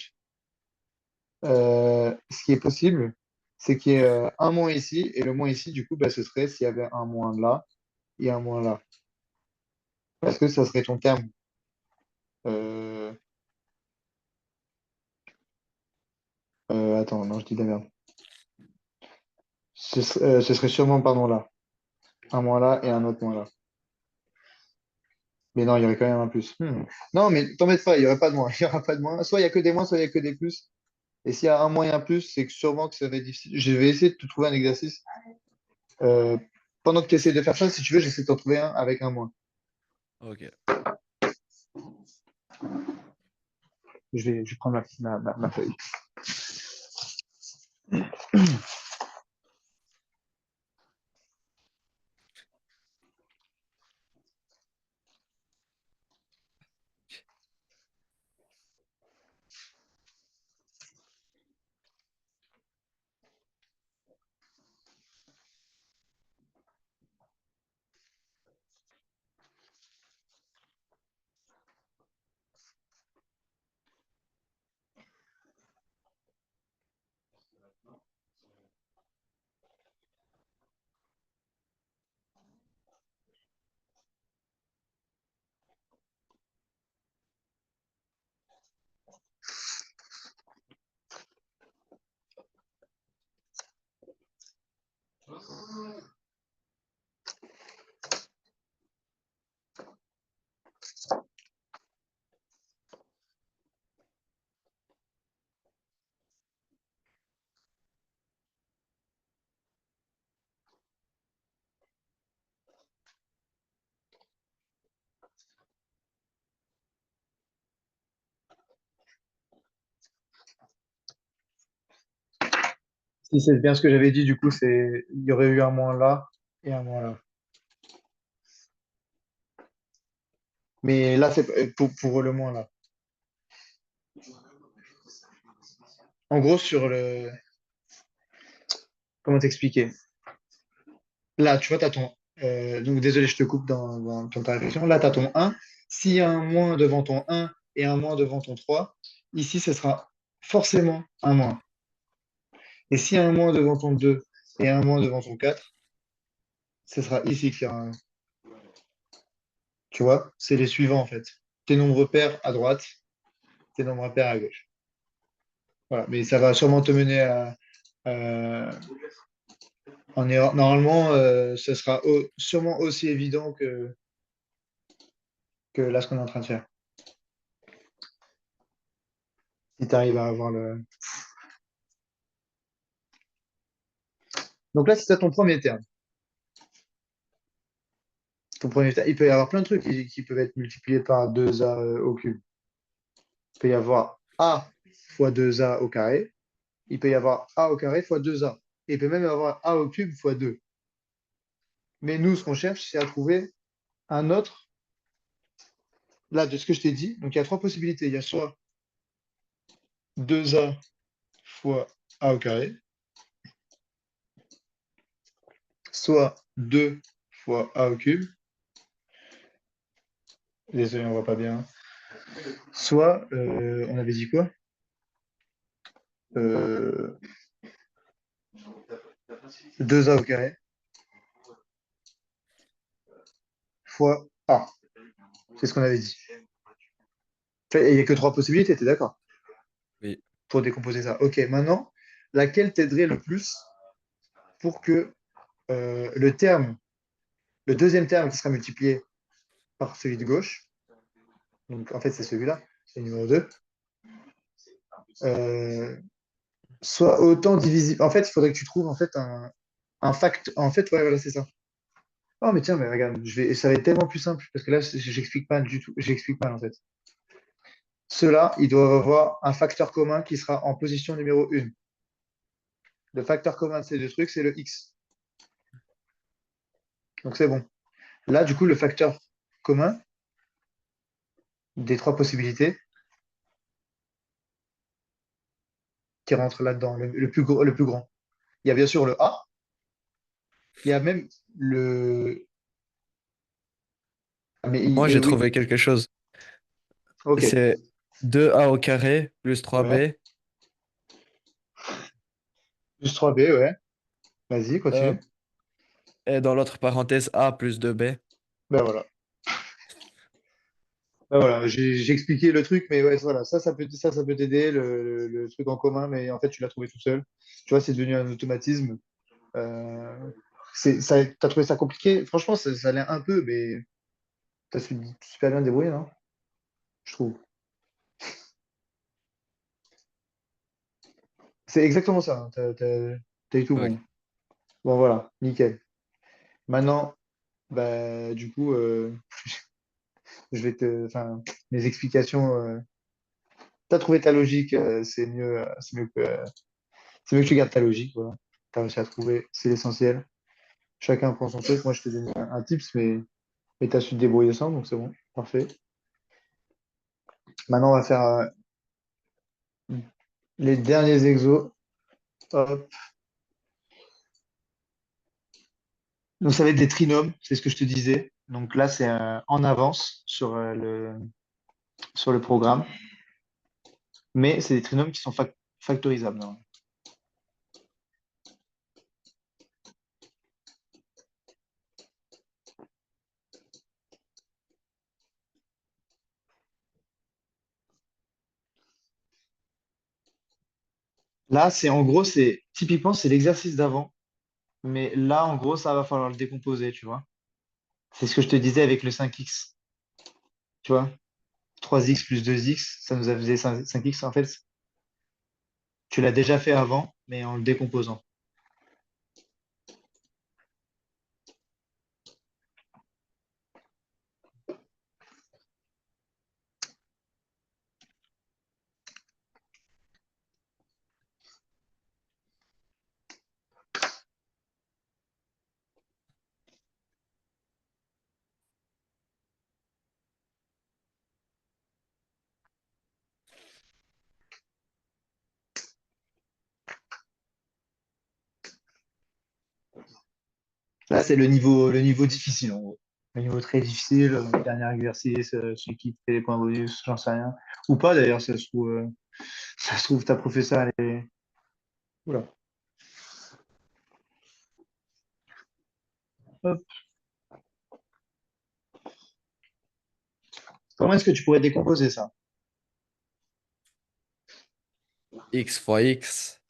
ce qui est possible, c'est qu'il y ait un moins ici, et le moins ici, du coup, bah, ce serait s'il y avait un moins là et un moins là. Parce que ça serait ton terme. Euh, attends, non, je dis de la merde. Ce serait sûrement, pardon, là. Un moins là et un autre moins là. Mais non, il y aurait quand même un plus. Non, mais t'en mets pas, il n'y aurait pas de moins. Il n'y aura pas de moins. Soit il y a que des moins, soit il y a que des plus. Et s'il y a un moins et un plus, c'est que sûrement que ça va être difficile. Je vais essayer de te trouver un exercice. Euh, pendant que tu essaies de faire ça, si tu veux, j'essaie de t'en trouver un avec un moins. Ok. Je vais prendre ma feuille. Si c'est bien ce que j'avais dit, du coup, il y aurait eu un moins là et un moins là. Mais là, c'est pour le moins là. En gros, comment t'expliquer? Là, tu vois, tu as ton. Donc, désolé, je te coupe dans ta réflexion. Là, tu as ton un. S'il y a un moins devant ton un et un moins devant ton 3, ici, ce sera forcément un moins. Et s'il y a un moins devant ton 2 et un moins devant ton 4, ce sera ici qu'il y aura un. Tu vois, c'est les suivants, en fait. Tes nombres pairs à droite, tes nombres pairs à gauche. Voilà. Mais ça va sûrement te mener à- en erreur. Normalement, ce sera sûrement aussi évident que là, ce qu'on est en train de faire. Si tu arrives à avoir le. Donc là, c'est ton premier terme. Ton premier terme, il peut y avoir plein de trucs qui peuvent être multipliés par 2a au cube. Il peut y avoir a fois 2a au carré. Il peut y avoir a au carré fois 2a. Et il peut même y avoir a au cube fois 2. Mais nous, ce qu'on cherche, c'est à trouver un autre, là, de ce que je t'ai dit. Donc il y a trois possibilités. Il y a soit 2a fois a au carré, soit 2 fois a au cube. Désolé, on voit pas bien. Soit, on avait dit quoi? Euh, 2a au carré fois a. C'est ce qu'on avait dit. Enfin, il n'y a que trois possibilités, t'es d'accord? Oui. Pour décomposer ça. Ok, maintenant, laquelle t'aiderait le plus pour que le terme, le deuxième terme qui sera multiplié par celui de gauche, donc en fait c'est celui-là, c'est le numéro 2, euh, soit autant divisible. En fait, il faudrait que tu trouves en fait un fact. En fait, ouais, voilà, c'est ça. Oh, mais tiens, mais regarde, ça va être tellement plus simple parce que là, j'explique pas du tout. J'explique mal en fait. Ceux-là, ils doivent avoir un facteur commun qui sera en position numéro 1. Le facteur commun de ces deux trucs, c'est le x. Donc c'est bon. Là, du coup, le facteur commun des trois possibilités qui rentre là-dedans, le plus grand. Il y a bien sûr le a, il y a même le. Ah, mais Moi, j'ai oui, trouvé quelque chose. ok. C'est 2a au carré plus Ouais. 3b Plus 3b, ouais. Vas-y, euh, continue. et dans l'autre parenthèse a plus 2b. Ben voilà. Ben voilà, j'ai expliqué le truc, mais ouais, voilà, ça peut t'aider, le truc en commun, mais en fait, tu l'as trouvé tout seul. Tu vois, c'est devenu un automatisme. Euh, t'as trouvé ça compliqué? Franchement, ça l'est un peu, mais t'as su super bien te débrouiller, non? Je trouve. C'est exactement ça, hein. T'as eu tout Ok. bon. Bon, voilà, nickel. Maintenant, bah, du coup, enfin, mes explications, t'as trouvé ta logique, c'est mieux que tu gardes ta logique, voilà. T'as réussi à trouver, c'est l'essentiel. Chacun prend son truc. Moi, je te donne un tips, mais t'as su te débrouiller sans, donc c'est bon, parfait. Maintenant, on va faire les derniers exos. Hop. Donc, ça va être des trinômes, c'est ce que je te disais. Donc là, c'est en avance sur le programme, mais c'est des trinômes qui sont factorisables, hein. Là, c'est en gros, c'est typiquement, c'est l'exercice d'avant, Mais là, en gros, ça va falloir le décomposer, tu vois. C'est ce que je te disais avec le 5x, tu vois. 3x plus 2x, ça nous a fait 5x. En fait, tu l'as déjà fait avant, mais en le décomposant. Là, c'est le niveau difficile, en gros. Le niveau très difficile, dernier exercice, celui qui fait les points bonus, j'en sais rien. Ou pas d'ailleurs, ça se trouve ta professeure, elle est. Oula. Hop. Comment est-ce que tu pourrais décomposer ça? X fois X.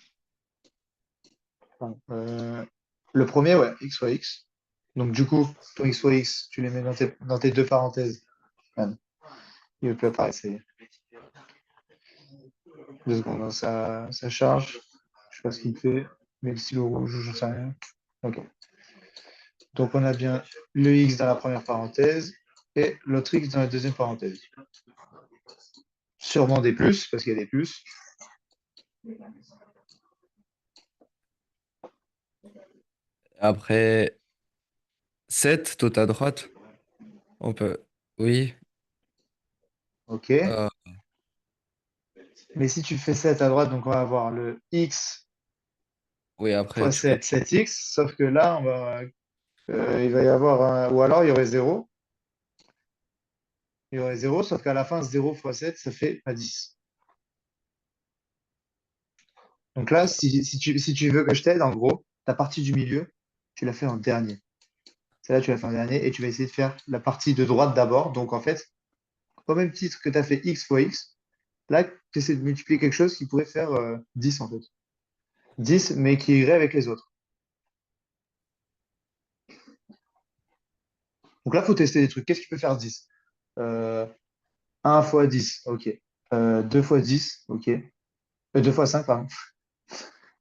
Enfin, le premier, ouais, x fois x. Donc du coup, ton x fois x, tu les mets dans tes deux parenthèses. Ah non, il veut plus apparaître, ça y est. 2 secondes, hein, ça charge. Je sais pas ce qu'il fait. Mais le stylo rouge, je sais rien. Ok. Donc on a bien le x dans la première parenthèse et l'autre x dans la deuxième parenthèse. Sûrement des plus, parce qu'il y a des plus. Après 7 tout à droite. On peut. Oui. Ok. euh, Mais si tu fais 7 à droite, donc on va avoir le x oui, après fois tu peux. 7, 7x, sauf que là, il va y avoir ou alors il y aurait 0. Il y aurait 0, sauf qu'à la fin, 0 fois 7, ça fait pas 10. Donc là, si tu veux que je t'aide, en gros, ta partie du milieu, tu l'as fait en dernier. Celle-là, tu l'as fait en dernier et tu vas essayer de faire la partie de droite d'abord. Donc en fait, au même titre que tu as fait x fois x, là, tu essaies de multiplier quelque chose qui pourrait faire 10 en fait. 10, mais qui irait avec les autres. Donc là, il faut tester des trucs. Qu'est-ce qui peut faire 10? euh, 1 fois 10, ok. 2 fois 10, ok. 2 fois 5, pardon.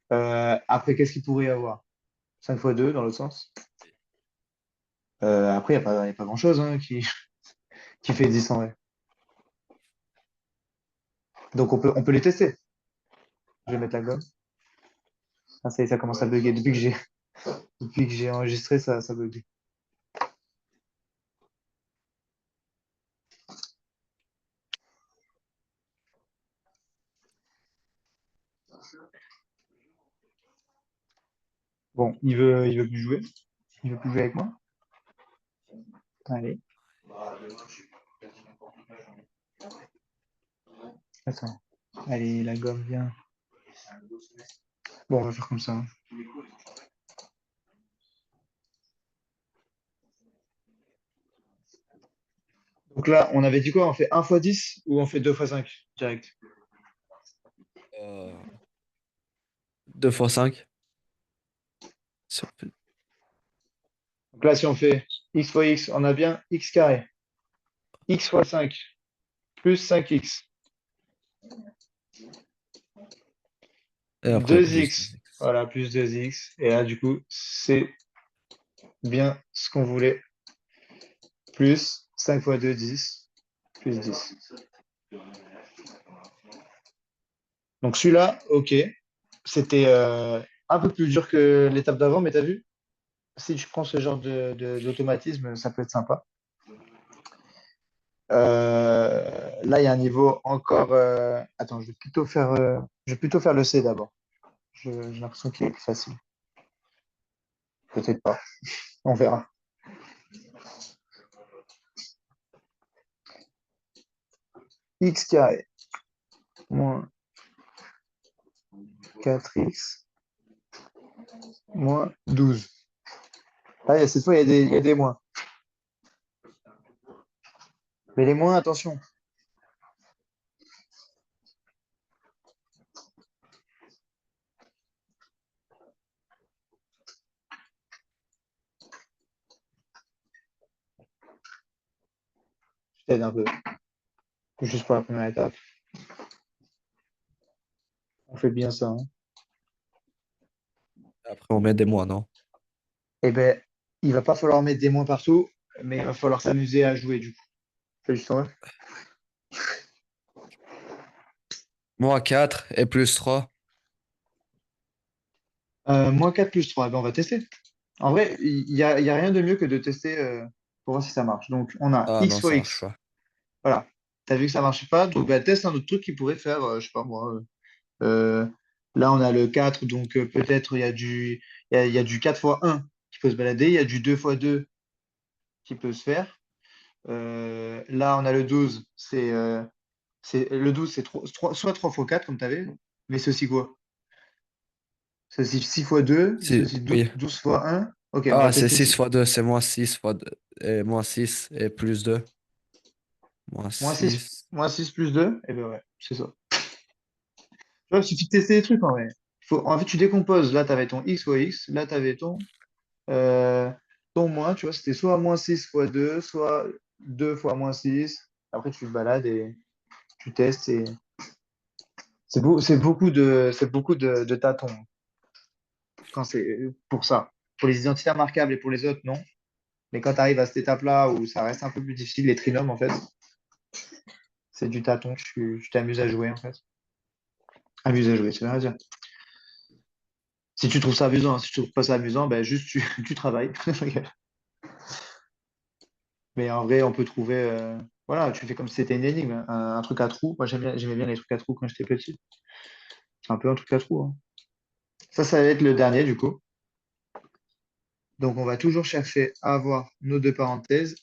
Après, qu'est-ce qu'il pourrait y avoir? 5 fois 2 dans l'autre sens. Après, y a pas grand-chose hein, qui fait 10 en vrai. Donc on peut les tester. Je vais mettre la gomme. Ah, ça y est, ça commence à bugger. Depuis que j'ai enregistré, ça bug. Bon, il veut plus jouer. Il veut plus jouer avec moi. Allez, attends. Allez, la gomme, viens. Bon, on va faire comme ça, hein. Donc là, on avait dit quoi? On fait 1 fois 10 ou on fait 2 fois 5 direct? 2 fois 5. Donc là, si on fait x fois x, on a bien x carré. X fois 5 plus 5x. Et après, plus 2x. 2x. Voilà, plus 2x. Et là, du coup, c'est bien ce qu'on voulait. Plus 5 fois 2, 10. Plus 10. Donc celui-là, ok. C'était un peu plus dur que l'étape d'avant, mais t'as vu? Si tu prends ce genre d'automatisme, ça peut être sympa. Là, il y a un niveau encore. Attends, je vais plutôt faire le C d'abord. J'ai l'impression qu'il est plus facile. Peut-être pas. On verra. X carré moins 4x moins 12. Ah, cette fois, il y a des moins. Mais les moins, attention. Je t'aide un peu, juste pour la première étape. On fait bien ça, hein. Après, on met des mois, non? Eh ben, il va pas falloir mettre des moins partout, mais il va falloir s'amuser à jouer du coup. Fais juste en vrai. Moins 4 et plus 3. Moins 4 plus 3. Ben, on va tester. En vrai, il y a rien de mieux que de tester pour voir si ça marche. Donc, on a Ah x non, fois ça marche x. pas. Voilà. Tu as vu que ça marchait pas, donc bah, teste un autre truc qui pourrait faire, je sais pas moi. euh, Là, on a le 4, donc peut-être il y a du 4 fois un qui peut se balader, il y a du 2 fois 2 qui peut se faire. Là, on a le 12, le 12, c'est soit 3 fois 4 comme tu avais, mais ceci quoi? Ceci 6 fois 2, Si, ceci oui. 12 fois un. Ok, on va Ah, c'est tester 6 fois 2, c'est moins 6 fois 2, et moins 6 et plus 2. Moins moins 6 6. moins 6 plus 2. Et ben ouais, c'est ça. Tu vois, il suffit de tester des trucs en vrai. En fait, tu décomposes. Là, tu avais ton x fois x, là, tu avais euh, ton moins, tu vois, c'était soit moins 6 fois 2, soit 2 fois moins 6. Après, tu te balades et tu testes. Et c'est beaucoup de tâtons quand c'est pour ça. Pour les identitaires marquables et pour les autres, non. Mais quand tu arrives à cette étape-là où ça reste un peu plus difficile, les trinômes, en fait, c'est du tâton. Tu t'amuses à jouer, en fait. Amuse à jouer, c'est rien à dire. Si tu trouves ça amusant, si tu trouves pas ça amusant, ben juste tu travailles. Mais en vrai, on peut trouver. Voilà, tu fais comme si c'était une énigme, un truc à trous. Moi, j'aimais bien les trucs à trous quand j'étais petit. C'est un peu un truc à trous, hein. Ça va être le dernier, du coup. Donc, on va toujours chercher à avoir nos deux parenthèses.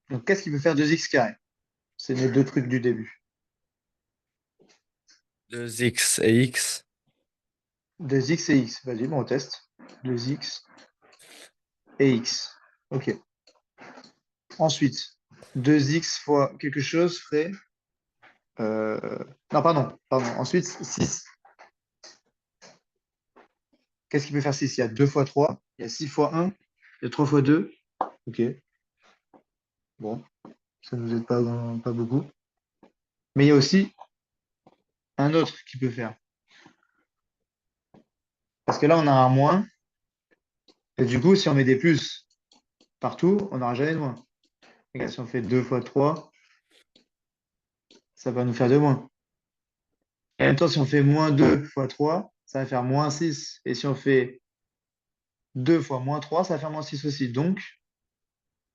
Donc, qu'est-ce qui peut faire 2x carré? C'est mes deux trucs du début. 2x et x. 2x et x. Vas-y, bon, on teste. 2x et x. OK. Ensuite, 2x fois quelque chose ferait. Non, pardon. Ensuite, 6. Qu'est-ce qui peut faire 6? Il y a 2 fois 3, il y a 6 fois un, il y a 3 fois 2. OK. Bon, ça ne nous aide pas beaucoup. Mais il y a aussi un autre qui peut faire. Parce que là, on a un moins. Et du coup, si on met des plus partout, on n'aura jamais de moins. Regarde, si on fait 2 fois 3, ça va nous faire 2 moins. Et en même temps, si on fait moins 2 fois 3, ça va faire moins 6. Et si on fait 2 fois moins 3, ça va faire moins 6 aussi. Donc,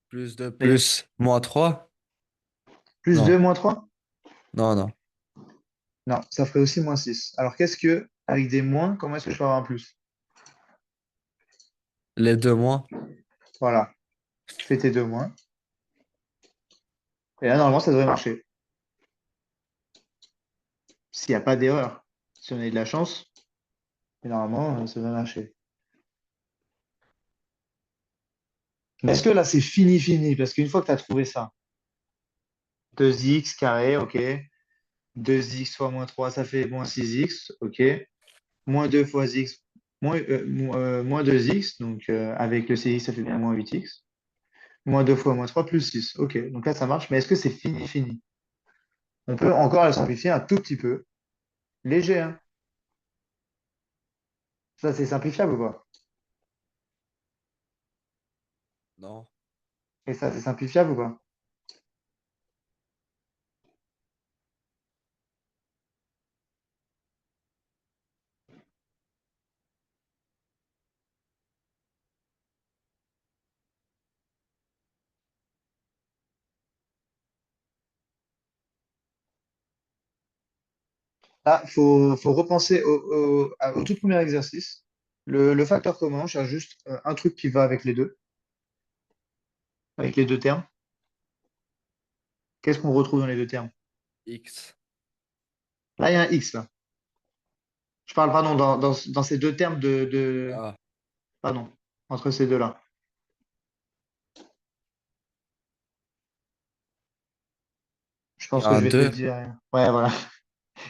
Plus 2 là, il y a plus moins 3. plus 2 Non, moins 3. non, non. Non, ça ferait aussi moins 6. Alors, avec des moins, comment est-ce que je peux avoir un plus? Les deux moins. Voilà. Tu fais tes 2 moins. Et là, normalement, ça devrait marcher. S'il n'y a pas d'erreur. Si on a de la chance, et normalement, ça devrait marcher. Mais est-ce que là, c'est fini, fini? Parce qu'une fois que tu as trouvé ça, 2x carré, ok. 2x fois moins 3, ça fait moins 6x, ok. Moins 2 fois x, moins 2x, donc avec le cx, ça fait bien moins 8x. Moins 2 fois moins 3 plus 6. Ok, donc là, ça marche. Mais est-ce que c'est fini, fini? On peut encore la simplifier un tout petit peu. Léger, hein. Ça, c'est simplifiable ou pas? Non. Et ça, c'est simplifiable ou pas? Là, faut repenser au tout premier exercice. Le facteur commun, on cherche juste un truc qui va avec les deux termes. Qu'est-ce qu'on retrouve dans les deux termes? X. Là, il y a un X, là. Je parle, pardon, dans ces deux termes Ah, pardon, entre ces deux-là. Je il y pense a que un je vais te le 2, dire. Ouais, voilà.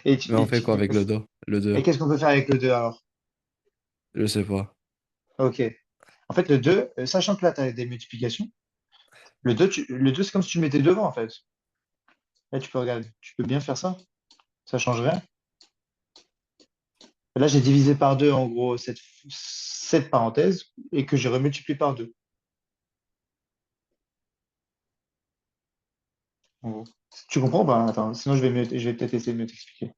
Et, mais on fait quoi avec le 2? Le 2, et qu'est-ce qu'on peut faire avec le 2 alors? je sais pas. Ok. En fait, le 2, sachant que là, tu as des multiplications, le 2 c'est comme si tu le mettais devant, en fait. Là, tu peux regarder, tu peux bien faire ça. Ça change rien. Là, j'ai divisé par 2 en gros, cette parenthèse, et que j'ai remultiplié par 2. En gros. Tu comprends ou pas? Attends, sinon, je vais peut-être essayer de mieux t'expliquer.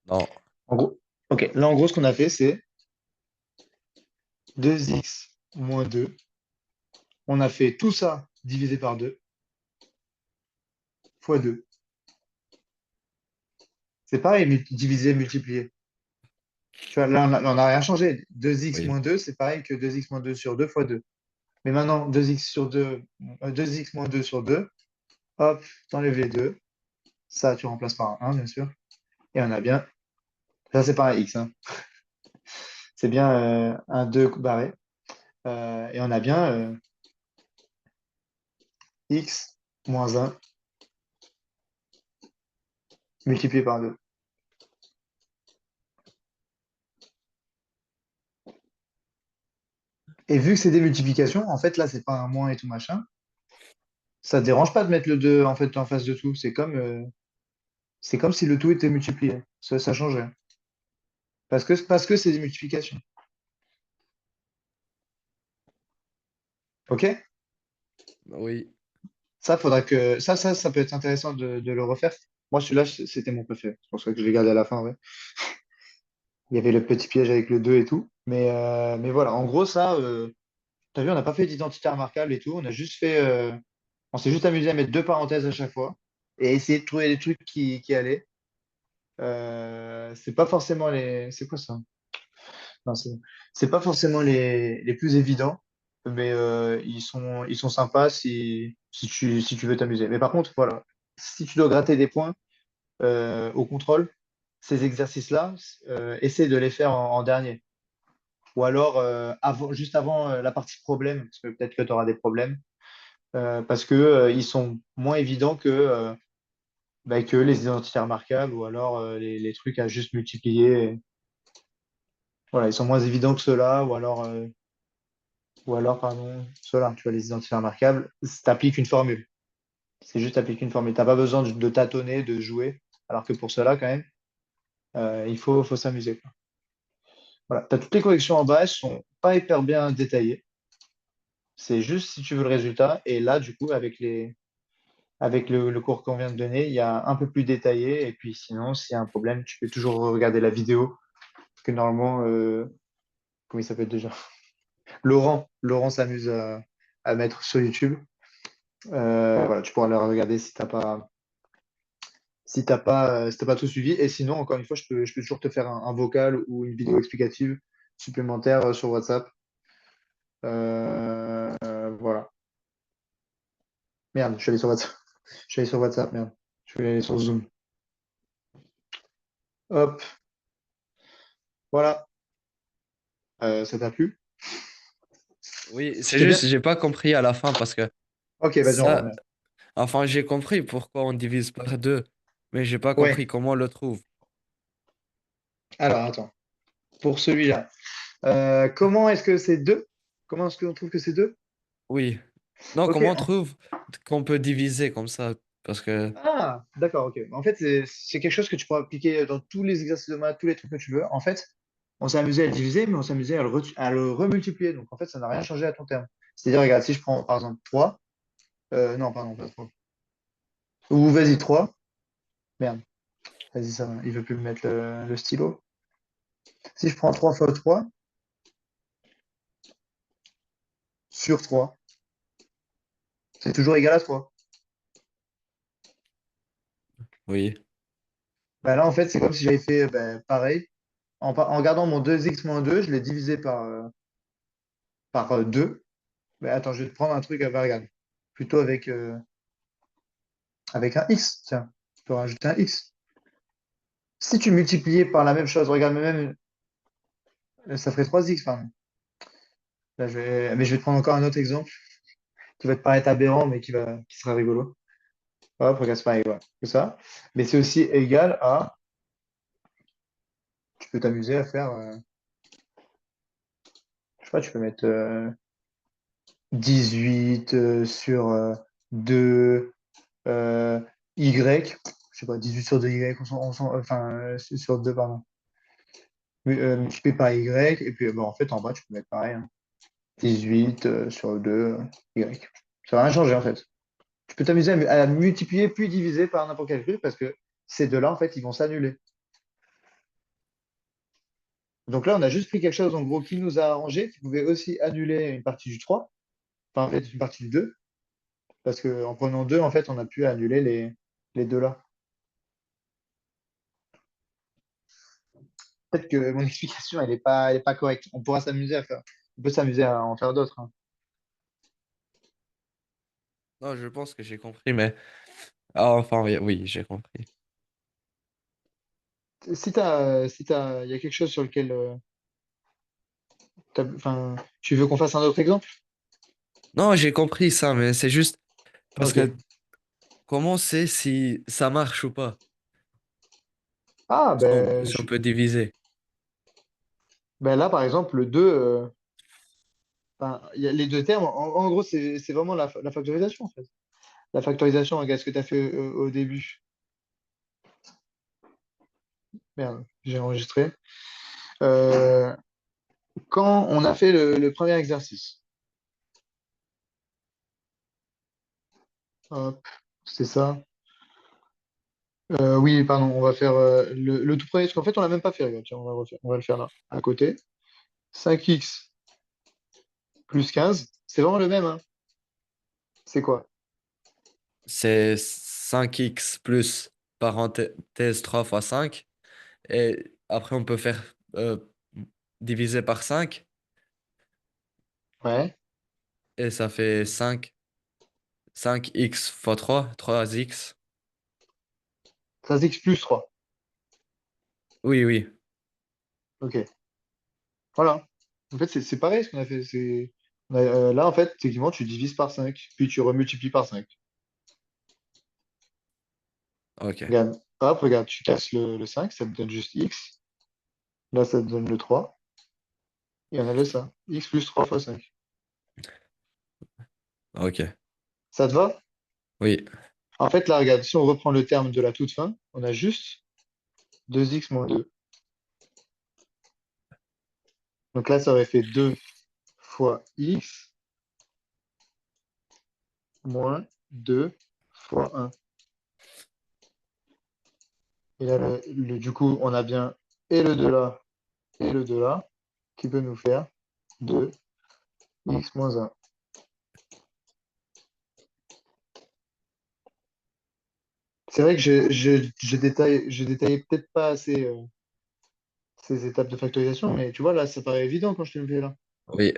Non. En gros, ok. Là, en gros, ce qu'on a fait, c'est 2x moins 2. On a fait tout ça divisé par 2 fois 2. C'est pareil, diviser, multiplier. Tu vois, là, on n'a rien changé. 2x Oui. moins 2, c'est pareil que 2x moins 2 sur 2 fois 2. Mais maintenant, 2x sur 2, 2x moins 2 sur 2, hop, t'enlèves les 2. Ça, tu remplaces par un 1, bien sûr. Et on a bien, ça, c'est pas un x, hein. C'est bien un 2 barré. Et on a bien x moins un multiplié par 2. Et vu que c'est des multiplications, en fait, là, c'est pas un moins et tout machin, ça ne dérange pas de mettre le 2 en fait, en face de tout. C'est comme si le tout était multiplié. Ça change rien. Parce que c'est des multiplications. OK? Oui. Ça peut être intéressant de le refaire. Moi, celui-là, c'était mon préféré. C'est pour ça que je l'ai gardé à la fin, ouais. Il y avait le petit piège avec le 2 et tout. Mais voilà, en gros, ça, t'as vu, on n'a pas fait d'identité remarquable et tout. On s'est juste amusé à mettre deux parenthèses à chaque fois et essayer de trouver des trucs qui allaient. C'est pas forcément les. C'est quoi ça? Non, c'est pas forcément les plus évidents, mais ils sont sympas si tu veux t'amuser. Mais par contre, voilà, si tu dois gratter des points au contrôle, ces exercices-là, essaie de les faire en dernier. Ou alors juste avant la partie problème, parce que peut-être que tu auras des problèmes, parce que ils sont moins évidents que les identités remarquables ou alors les trucs à juste multiplier. Voilà, ils sont moins évidents que ceux-là, ou alors, pardon, ceux-là, tu vois, les identités remarquables, t'appliques une formule. C'est juste appliquer une formule. T'as pas besoin de tâtonner, de jouer, alors que pour cela, quand même, il faut s'amuser, quoi. Voilà, tu as toutes les corrections en bas, elles sont pas hyper bien détaillées. C'est juste si tu veux le résultat. Et là, du coup, avec le cours qu'on vient de donner, il y a un peu plus détaillé. Et puis sinon, s'il y a un problème, tu peux toujours regarder la vidéo. Parce que normalement, comment il s'appelle déjà? Laurent s'amuse à mettre sur YouTube. Voilà, tu pourras le regarder si t'as pas tout suivi. Et sinon, encore une fois, je peux toujours te faire un vocal ou une vidéo explicative supplémentaire sur WhatsApp. Voilà. Merde, je suis allé sur WhatsApp. Je suis allé sur WhatsApp, merde. Je vais aller sur Zoom. Hop, voilà. Ça t'a plu? Oui, c'est C'était juste, bien? j'ai pas compris à la fin parce que Ok, vas-y, on ça, remet. enfin, j'ai compris pourquoi on divise par 2, mais j'ai pas Ouais, compris comment on le trouve. alors attends. Pour celui-là, comment est-ce que c'est deux? Comment est-ce qu'on trouve que c'est deux? Oui. Non, Ok. comment on trouve qu'on peut diviser comme ça? Parce que, Ah, d'accord, ok. En fait, c'est quelque chose que tu pourras appliquer dans tous les exercices de maths, tous les trucs que tu veux. En fait, on s'est amusé à le diviser, mais on s'est amusé à le remultiplier. Donc, en fait, ça n'a rien changé à ton terme. C'est-à-dire, regarde, si je prends par exemple 3, non, pardon, pas 3. Ou vas-y, 3. Merde, vas-y, ça va. Il veut plus me mettre le stylo. Si je prends 3 fois 3 sur 3, c'est toujours égal à 3. oui, Bah là, en fait, c'est comme si j'avais fait pareil. En gardant mon 2x moins 2, je l'ai divisé par 2. Mais attends, je vais te prendre un truc à regarder. Plutôt avec un x. Tiens, tu peux rajouter un x. Si tu multipliais par la même chose, regarde, mais même, ça ferait 3x, pardon. Là, mais je vais te prendre encore un autre exemple qui va te paraître aberrant, mais qui sera rigolo. Hop, regarde, c'est pareil, voilà, que ça. Mais c'est aussi égal à, tu peux t'amuser à faire, je sais pas, tu peux mettre 18 sur 2 euh, Y, je sais pas, 18 sur 2 Y, enfin, sur 2 pardon. Multiplié par Y, et puis bon, en fait, en bas, tu peux mettre pareil, hein. 18 sur 2 Y. Ça va rien changer, en fait. Tu peux t'amuser à multiplier puis diviser par n'importe quel truc, parce que ces deux-là, en fait, ils vont s'annuler. Donc là, on a juste pris quelque chose, en gros, qui nous a arrangé, qui pouvait aussi annuler une partie du 3, enfin, en fait, une partie du 2, parce qu'en prenant 2 en fait, on a pu annuler les deux là. Peut-être que mon explication, elle est pas correcte. On pourra s'amuser à faire, on peut s'amuser à en faire d'autres, hein. Non, je pense que j'ai compris, mais. Ah, enfin, oui, oui, j'ai compris. Il y a quelque chose sur lequel, enfin, tu veux qu'on fasse un autre exemple? Non, j'ai compris ça, mais c'est juste parce Ok. que comment c'est si ça marche ou pas? Ah, Si on peut diviser. ben là, par exemple, le 2, enfin, il y a les deux termes, en gros, c'est vraiment la factorisation, en fait. La factorisation, regarde ce que tu as fait au début. Merde, j'ai enregistré. Euh, quand on a fait le premier exercice, hop, c'est ça. Oui, pardon, on va faire le tout premier, parce qu'en fait, on l'a même pas fait, regarde, tiens, on va refaire, on va le faire là, à côté. 5x plus 15, c'est vraiment le même, hein. C'est quoi? C'est 5x plus parenthèse 3 fois 5. Et après, on peut faire diviser par 5. Ouais, Et ça fait 5x fois 3x. 15x plus 3. Oui, oui. Ok, voilà. En fait, c'est pareil ce qu'on a fait. Là, en fait, techniquement, tu divises par 5 puis tu remultiplies par 5. Ok. Regarde, hop, regarde, tu casses le 5, ça te donne juste x. Là, ça te donne le 3. Et on avait ça. X plus 3 fois 5. Ok. Ça te va? Oui. En fait, là, regarde, si on reprend le terme de la toute fin, on a juste 2x moins 2. Donc là, ça aurait fait 2 fois x moins 2 fois 1. Et là, du coup, on a bien et le 2 là et le 2 là, qui peut nous faire 2x moins 1. C'est vrai que je détaillais peut-être pas assez ces étapes de factorisation, mais tu vois, là, ça paraît évident quand je te le fais là. Oui.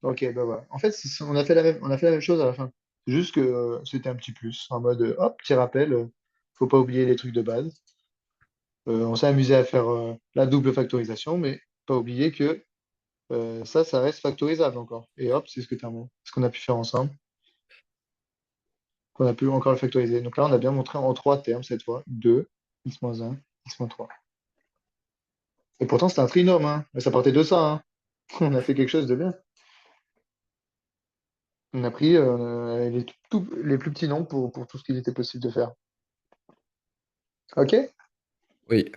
Ok, bah voilà. En fait, on a fait la même chose à la fin. C'est juste que c'était un petit plus, en mode, hop, petit rappel, faut pas oublier les trucs de base. On s'est amusé à faire la double factorisation, mais pas oublier que ça reste factorisable encore. Et hop, c'est ce qu'on a pu faire ensemble, qu'on a pu encore le factoriser. Donc là, on a bien montré en trois termes cette fois. 2 x moins 1, x moins 3. Et pourtant, c'était un trinôme, hein. Mais ça partait de ça, hein. On a fait quelque chose de bien. On a pris les plus petits nombres pour tout ce qu'il était possible de faire. Ok? Oui.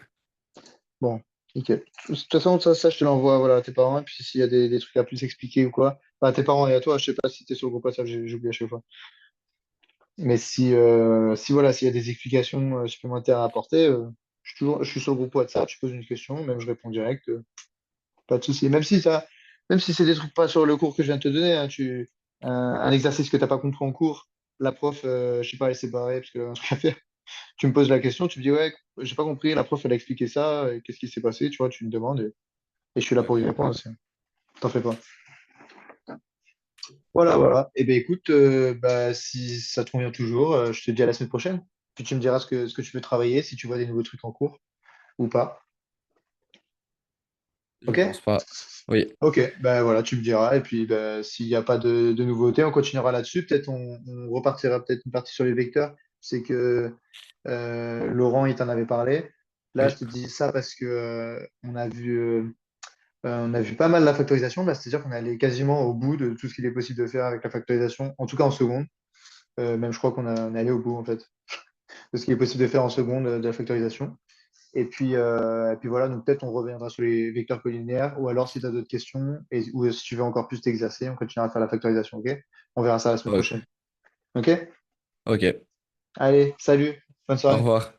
Bon, nickel. De toute façon, ça, je te l'envoie voilà, à tes parents. Et puis s'il y a des trucs à plus expliquer ou quoi, enfin, à tes parents et à toi, je sais pas si tu es sur le groupe WhatsApp, j'ai oublié à chaque fois. Mais si voilà, s'il y a des explications supplémentaires à apporter, je suis sur le groupe WhatsApp, tu poses une question, même je réponds direct, pas de souci. Même si c'est des trucs pas sur le cours que je viens de te donner, hein, un exercice que tu n'as pas compris en cours, la prof, je sais pas, elle s'est barrée parce qu'elle a un truc à faire. Tu me poses la question, tu me dis ouais, j'ai pas compris, la prof elle a expliqué ça, et qu'est-ce qui s'est passé, tu vois, tu me demandes et je suis là pour y Ok. répondre aussi. T'en fais pas. Voilà, voilà. Et ben écoute, bah, si ça te convient toujours, je te dis à la semaine prochaine. Puis tu me diras ce que tu veux travailler, si tu vois des nouveaux trucs en cours. ou pas. Je Ok? pense pas. Oui. Ok, ben voilà, tu me diras. Et puis ben, s'il n'y a pas de nouveautés, on continuera là-dessus. Peut-être on repartira peut-être une partie sur les vecteurs. C'est que Laurent, il t'en avait parlé. Là, je Oui. te dis ça parce que on a vu pas mal la factorisation. Bah, c'est-à-dire qu'on est allé quasiment au bout de tout ce qu'il est possible de faire avec la factorisation, en tout cas en seconde. Même je crois on est allé au bout en fait de ce qu'il est possible de faire en seconde de la factorisation. Et puis voilà, donc peut-être on reviendra sur les vecteurs collinaires, ou alors si tu as d'autres questions, ou si tu veux encore plus t'exercer, on continuera à faire la factorisation, ok? On verra ça la semaine Ouais. prochaine. Ok? Ok. Allez, salut, bonne Au soirée. revoir.